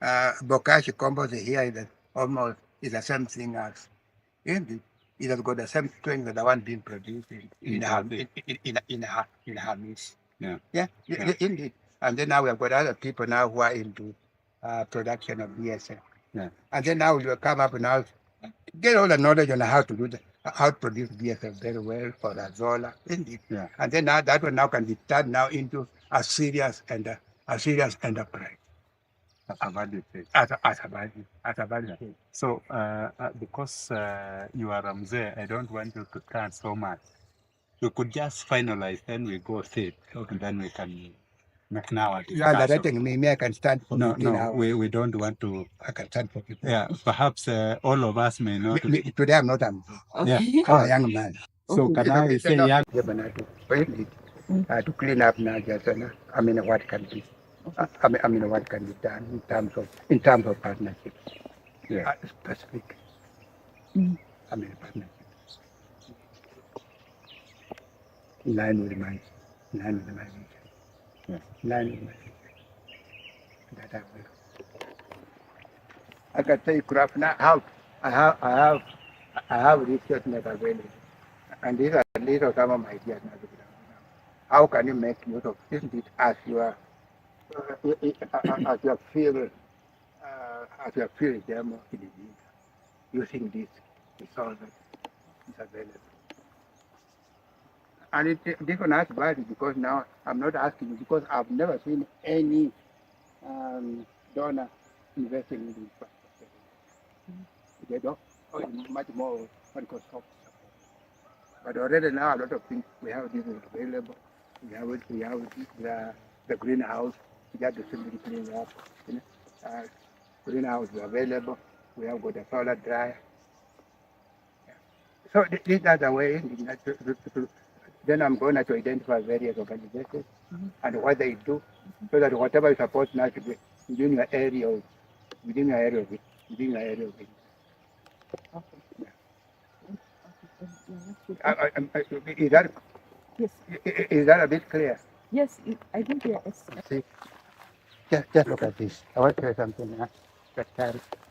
bokashi compost here, is almost is the same thing as indeed. It has got the same strength that the one being produced in Hamis. Yeah, indeed. And then now we have got other people now who are into production of BSF. Yeah. And then now we will come up and now get all the knowledge on how to do how to produce BSF very well for Azola. Indeed. Yeah. And then now that one now can be turned now into a serious enterprise. As a value chain. As a value chain. So, because you are Ramze, I don't want you to turn so much. You could just finalize, then we go sit, and then we can make now a You are discussion. directing me, I can stand for 15 No, hours. we don't want to. I can stand for 15 Yeah, perhaps all of us may not. Today I'm not I'm Yeah. a young man. So can I say young? To clean up now, just I mean, what can be, I mean, what can be done in terms of partnership. Yeah. Specific. I mean, partnership. In line with my vision. Yeah. In line with my vision. That I will. I can tell you, craft now. How I have research net available, and these are some of my ideas now. How can you make use of this as your field demo in the data, using this resource that is available. And this one has value because now I'm not asking you because I've never seen any donor investing in this. They don't much more what you call soft support. But already now a lot of things we have this available. We have the greenhouse. We have the simply clean up. Greenhouse is available. We have got the solar dryer. Yeah. So these are the way. Then I'm going to identify various organizations and what they do, so that whatever is supposed now to be within your area of it. Is that Yes. Is that a bit clear? Yes, I think yes. See, just look at this. I want to say something.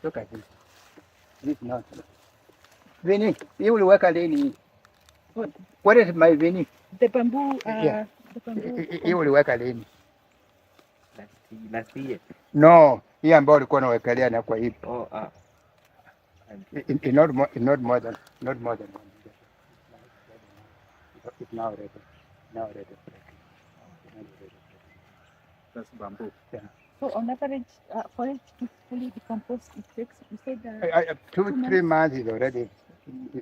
Look at this. This not. Vinny, you will work already. What is my Vinny? The bamboo. Yeah. The bamboo. You will work already. Last year. No, hii ambayo ulikuwa unawekelea na kwa hivi. Oh, Not more than 1 year. It's now ready. that's bamboo. Yeah. So on average, for it to fully decompose, it takes. You said 2-3 months is already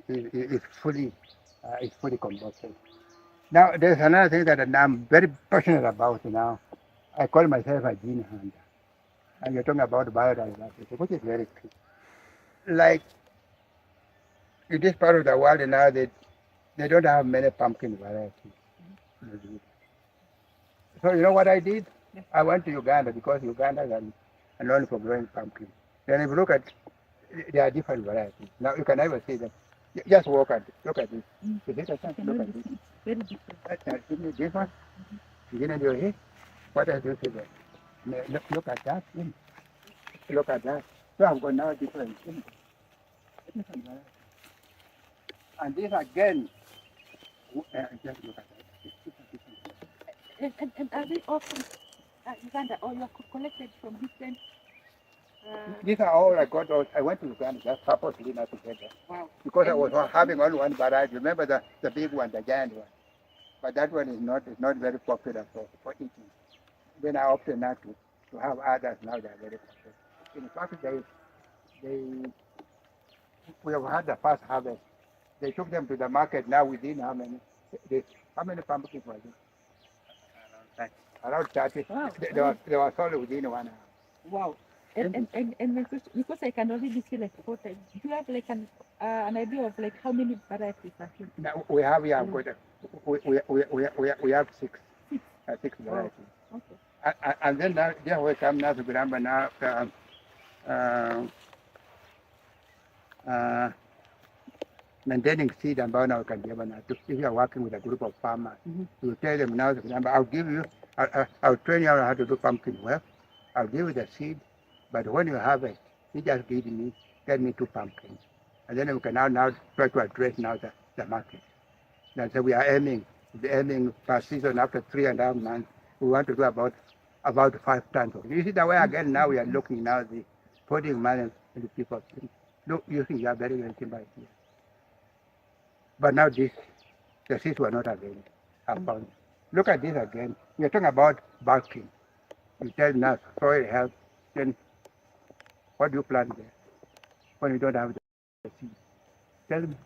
it's fully combusted. Now there's another thing that I'm very passionate about now. I call myself a gene hunter, and you're talking about biodiversity, which is very key. Like in this part of the world now, they don't have many pumpkin varieties. So you know what I did? I went to Uganda because Uganda is known for growing pumpkin. Then if you look at, there are different varieties. Now you can never see them. Just look at this. Is this a chance? Look at this. it's very different. This one. You know, here. What does this say? Look at that. Look at that. So I've got now different things. And this again, just look at that. And are they all from Uganda, or you are collected from different? These are all I got. I went to Uganda just purposely not together. Wow. Because I And was having only one variety. Remember the big one, the giant one. But that one is not very popular for eating. Then I opted not to have others now that are very popular. In fact, we have had the first harvest. They took them to the market now within how many pumpkins were there? Around 30. Wow. They were sold within 1 hour. Wow. And because I can already see like photo, do you have like an idea of like how many varieties are here? Now we have we have six varieties. Okay. And then now, there we come now to Gramba now. Maintaining seed and now can give if you are working with a group of farmers, you tell them now, I'll give you, I'll train you how to do pumpkin well. I'll give you the seed, but when you harvest, you just get me 2 pumpkins. And then we can now try to address now the market. Now, so we are aiming per season after 3.5 months, we want to do about 5 tons. You see the way again now we are looking now, putting money into people. Look, you think you are very simple here. But now the seeds were not available. I found. Look at this again. We are talking about bulking. You tell now soil health, then what do you plant there when you don't have the seed? Tell me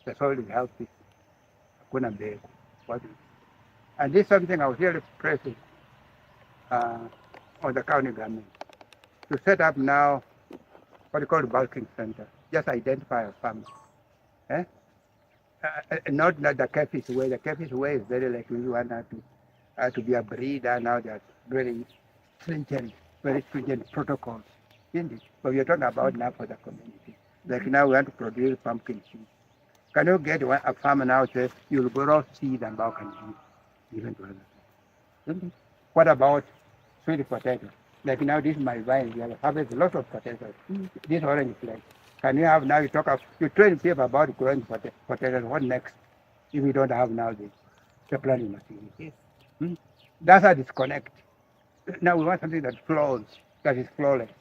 the soil is healthy. Couldn't be what is. And this is something I was really pressing on the county government to set up now what you call a bulking center. Just identify a farmer. Not the Kefi's way. The Kefi's way is very like we want to be a breeder now. There's very stringent protocols. Isn't it? But we are talking about now for the community. Like now we want to produce pumpkin seed. Can you get a farmer now say you'll grow seed and bulk and even to others? What about sweet potatoes? Like now this is my vine. We have harvested a lot of potatoes. This orange flag. Can you have now you train people about growing potatoes? What next if we don't have now the planting material? Yes. That's a disconnect. Now we want something that flows, that is flawless.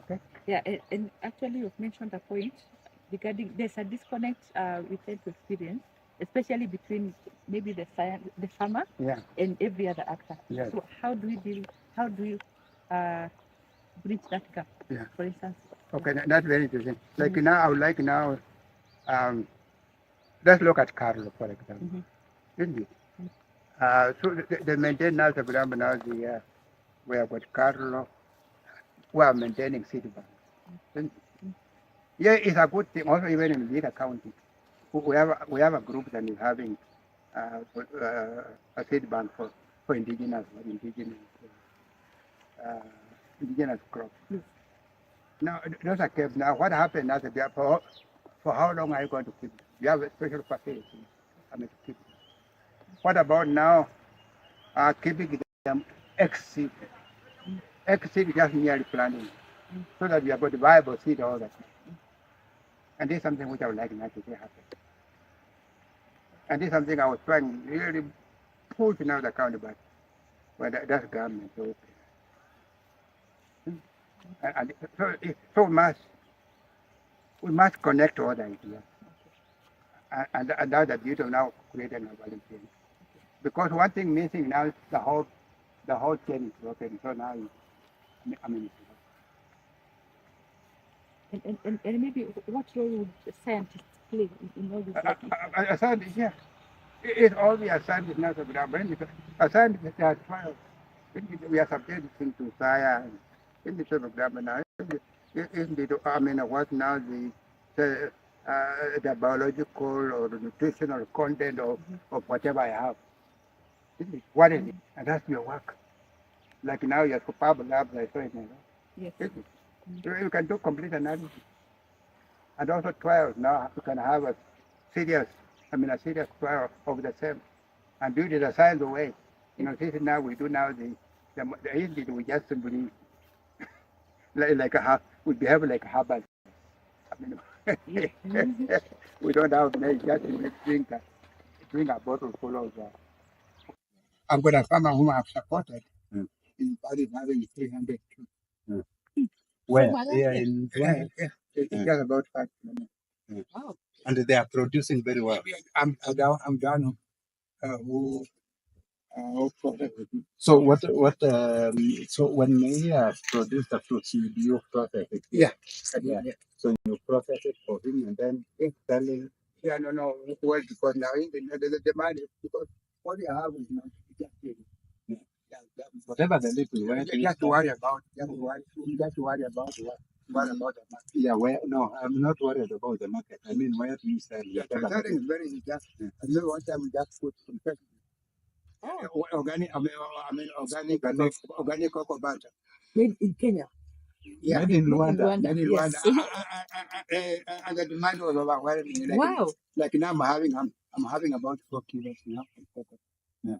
Okay? Yeah, and actually you've mentioned a point regarding there's a disconnect we tend to experience, especially between maybe the farmer and every other actor. Yes. So how do you bridge that gap, for instance? Okay, that's very interesting. Like now, I would like now, let's look at Carlo, for example. Isn't it? So the maintenance of Gramba now, we have got Carlo, we are maintaining city banks. Yeah, it's a good thing. Also, even in Vihiga County, we have a group that is having a seed bank for indigenous crops. Now, those are kept. Now, what happened now? For how long are you going to keep them? You have a special facility. To keep them. What about now keeping them ex-seed? Ex-seed is just merely planting, so that you have got viable seed all the time. And this is something which I would like not to see happen. And this is something I was trying to really push in the county, but that's government. So, and so we must connect all the ideas. And that's the beauty of now creating a volunteer. Because one thing missing now is the whole chain is broken. So now And maybe what role would scientists play in all this? A scientist, yeah. It's always a scientist now to a scientist has trials. We are subjected to science in the program now. Isn't it? I mean, what now the biological or the nutritional content of whatever I have. What is it? And that's your work. Like now you're superb labs, I saw it now. Yes. You can do complete analysis. And also trials now you can have a serious trial of the same and do it in a science way. This is now we do now the we just simply like a we behave like herbal. I mean, we don't have milk, just drink a bottle full of. I've got a farmer whom I've supported. In Paris having 300 trees. Where? Here in Yeah, it's just about 5 kilometers. Wow. And they are producing very well. I'm down who processes it. So so when he produce the fruits, you process it? Yeah. Yeah. So you process it for him and then sell it? Yeah, no, well, because now the demand is because what you have is not just Yeah. Whatever the little, where just worry about, worry about about the market. Yeah, where? No, I'm not worried about the market. I mean, where do you sell? Yeah, selling is very easy. Just, I remember one time we just put some organic, organic cocoa butter. Made in Kenya. Yeah, made in Luanda. made in Yes. Rwanda. And the demand was overwhelming. Like, Wow. like now I'm having about 4 kilos now of cocoa. Yeah.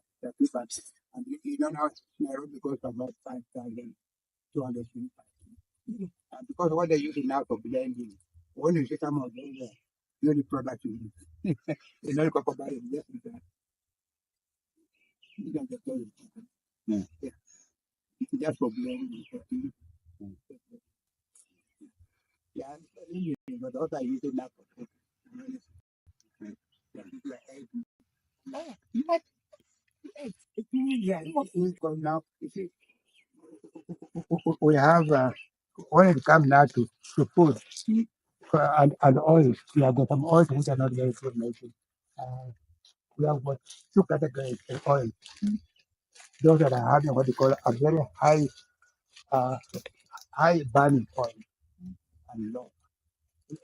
And you know now Nairobi goes about 5,200. And because what they use now for blending, when you see some of those, the product you use, you know, cocoa butter is just that. You can get those. Yeah. Yeah. It's just for blending. Yeah, but also I use it now for cooking. Yeah, because now you see, we have when it comes now to food and oil, we have got some oil which are not very good making. We have got two categories of oil. Those that are having what they call a very uh, high burning oil and low.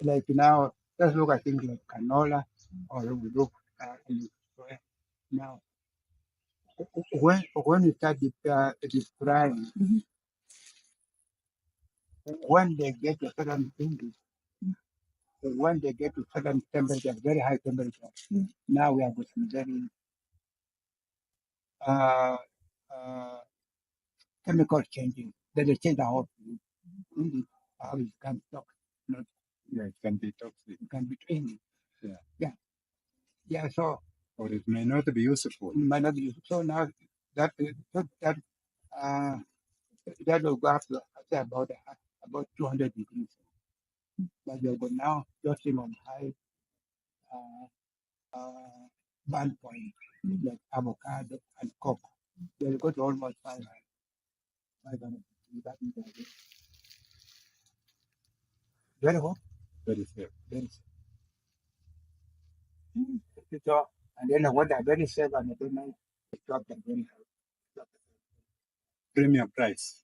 Like now, let's look at things like canola, or we look in soya. Now, when you start deep frying, when they get to certain things, when they get to certain temperature, very high temperature, now we have got some very uh, uh, chemical changing. Then they change the whole thing. How it can talk, not Yeah, it can be toxic. it can be training. Yeah. Yeah. So Or it may not be useful. it might not be useful. So now that uh, that will go up to I say about 200 degrees. But you're going now just on high burn point like avocado and cocoa. They'll go to almost 500 degrees. That means very hot, Very safe. very safe. So, and then what are very safe and then they drop them very high. Premium price.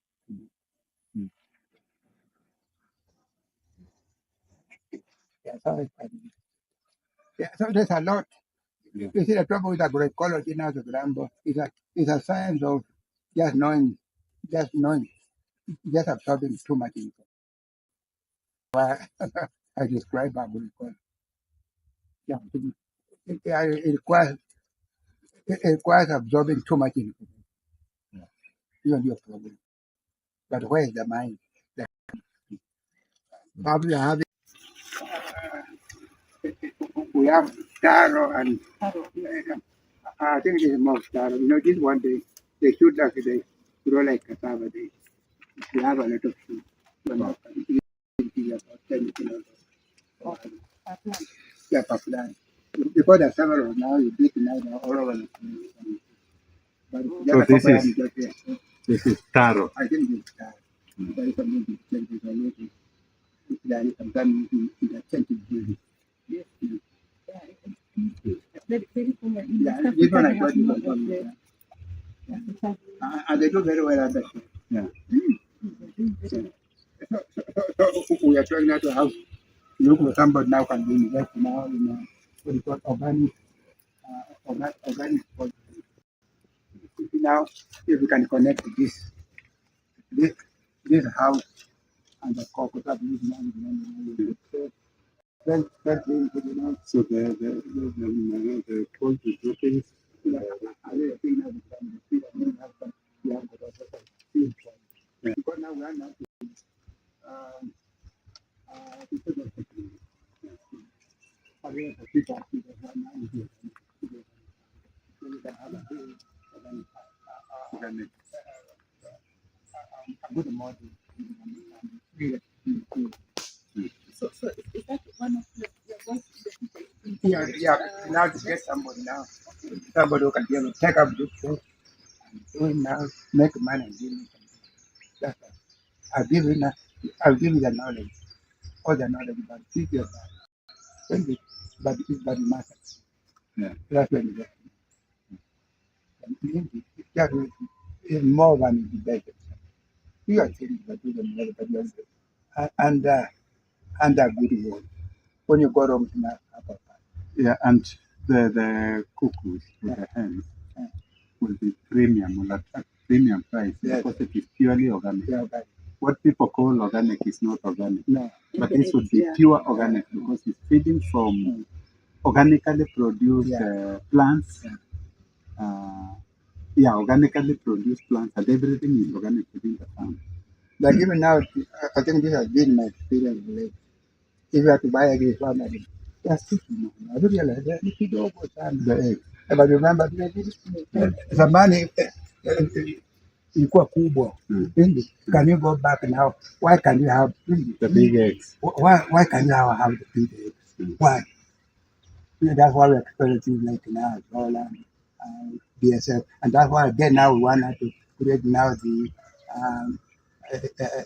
Yeah, so there's a lot. Yeah. You see, the trouble with agroecology now, the Grambo, is a science of just knowing, just absorbing too much info. Why I describe agroecology. Yeah, it requires absorbing too much info. Yeah. You and your problem. But where is the mind? Probably having we have taro and I think it is more taro. You know, this one they shoot like they grow like cassava. They have a lot of food. You know, about 10 kilos. Yeah, per plant. Because there are several now, you beat now they're all over the place. But So this is taro. I think it's there is something to change it a little. There is something in the change it. Yes. Yeah, this one I got it from and they do very well at that. Yeah. So we are trying now to have look for somebody now can be invest now in what is called organic now if we can connect this house and the corporate So the poultry groupings. because now we are not So is that one of your goals in the future? Yeah. Now to get somebody now, somebody who can be able to take up this thing and do it now, make money and give me something. That's all. I'll give you the knowledge, all the knowledge, but keep your but it matters. Yeah. That's when you get it. That is more than the better. You are saying that you don't know, but you're under good word. When you go wrong, it's not happen. Yeah, and the cuckoos with the hens will be premium, will attract premium price because it is purely organic. Yeah, okay. What people call organic is not organic. No. But this would be pure organic because it's feeding from organically produced plants. Organically produced plants, and everything is organic within the farm. But even now, I think this has been my experience. Like, if you have to buy a farm, that's it. I don't realize that if you go for the egg. But remember, the money ilikuwa kubwa. Can you go back now? Why can you have the big eggs? Why can you have the big eggs? Why? That's why we're experiencing like now, Holland, BSF, and that's why again now we want to create now the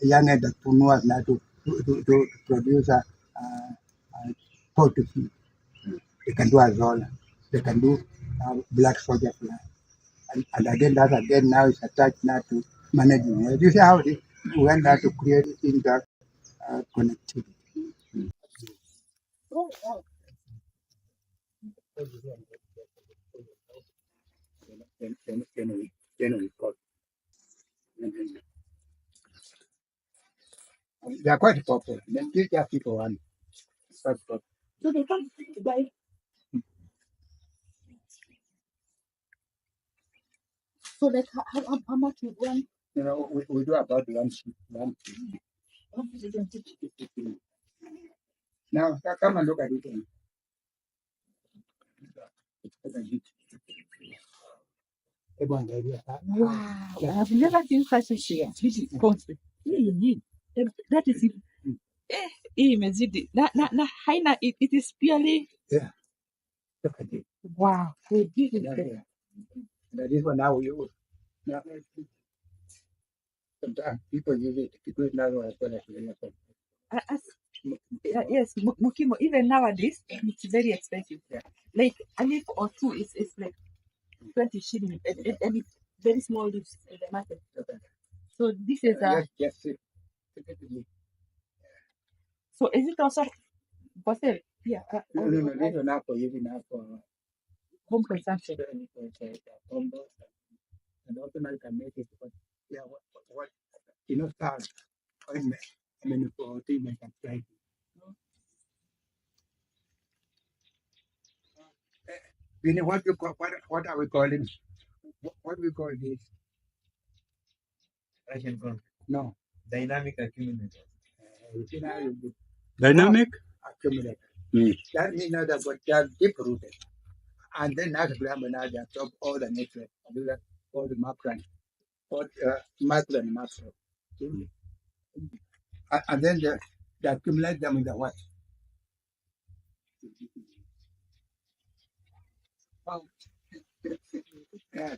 young entrepreneurs now to produce a poultry food. They can do Azola, they can do black soldier fly, and again that again now is attached now to managing. You see how we went now to create in that connectivity. Then we got. They are quite popular. Then these are people one. So they come to buy. So like how much would one? You know, we do about one sheep. Now come and look at it. Wow, I've never seen such a share. That is it. Imezidi. Na haina, it is purely. Yeah. Look at it. Wow. So this is That is what now we use. Now, sometimes people use it because now as well as yes, Mukimo, even nowadays, it's very expensive. Yeah. Like a leaf or two is like 20 shillings, and it's very small leaves in the market. Okay. So this is yes. So is it also for sale? Yeah. No, this is not for using now for Home consumption. And also now you can make it. But yeah, what style? I mean, for things like that, right? You know what you call what are we calling? What we call this? Russian front. No. Dynamic accumulator. Dynamic accumulator. That means now that what they are deep rooted, and then now they absorb all the nutrients, all the macron, all micro and macro, and then they accumulate them in the what? Yeah,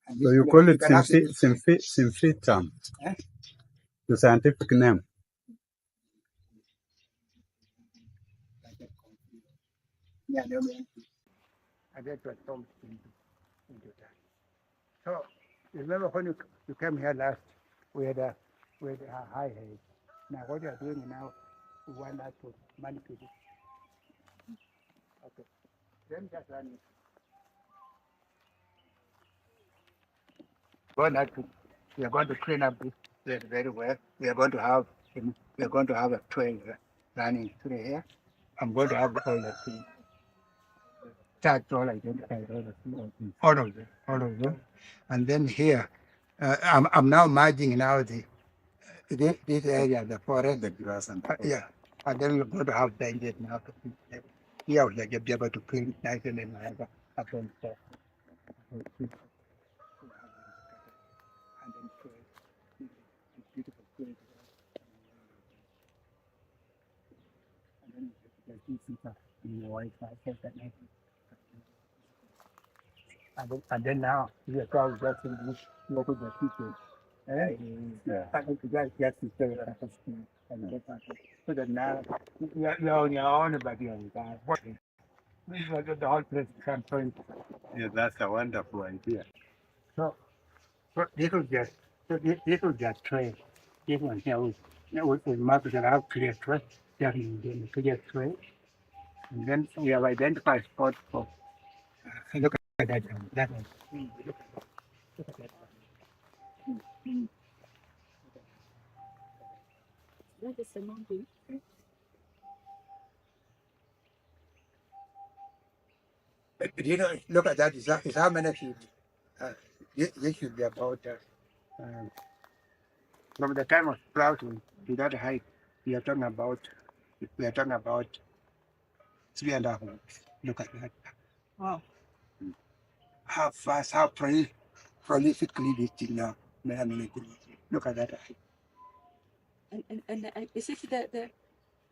So you call it symphytum, the scientific name. Yeah, I get to talk into that. So remember when you came here last, we had a high head. Now what you are doing now, we want that to manipulate it. Okay. Then just run it. We are going to clean up this place very well. We are going to have a trail running through here. I'm going to have all the things. That's all identified, all of them. And then here I'm now merging now this area, the forest. The grass and Yeah. And then we're going to have danger now. Yeah, like you'll be able to clean it nice and then have a bunch of and then beautiful trees. And then there's these in the white side that night. And then now we are probably just in this local people. yeah. I think you guys get to stay at the school and get that. So that now we are on your own about the other guy. This is the whole place can turn. Yeah, that's a wonderful idea. So this will just this will just trade. This one here with market that have clear trade. There in the clear trade. And then we have identified spots for look at that one. That one. Look at that one. That is the mountain. You know, look at that. Is how many feet? This should be about from the time of sprouting to that height. We are talking about 3.5 weeks. Look at that. Wow. How fast, how prolifically this thing now. Look at that. And is it the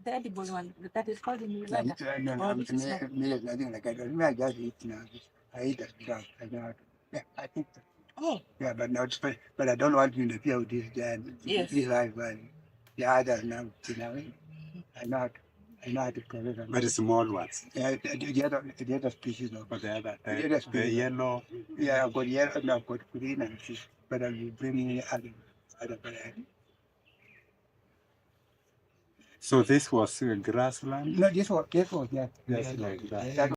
edible one that is called in Luanda? I think like I don't know. I just eat now. I eat that grass. I know. Yeah, I think. Oh. Yeah, but not. But I don't want to interfere with this. Yes. This life, but the other now. I know. I know how to call it. Very small ones. Yeah, the other species of. But the other, The other the species. yellow. Yeah, I've got yellow and I've got green and fish. But I'll be bringing other. So this was grassland. No, this was yeah. Just like that. That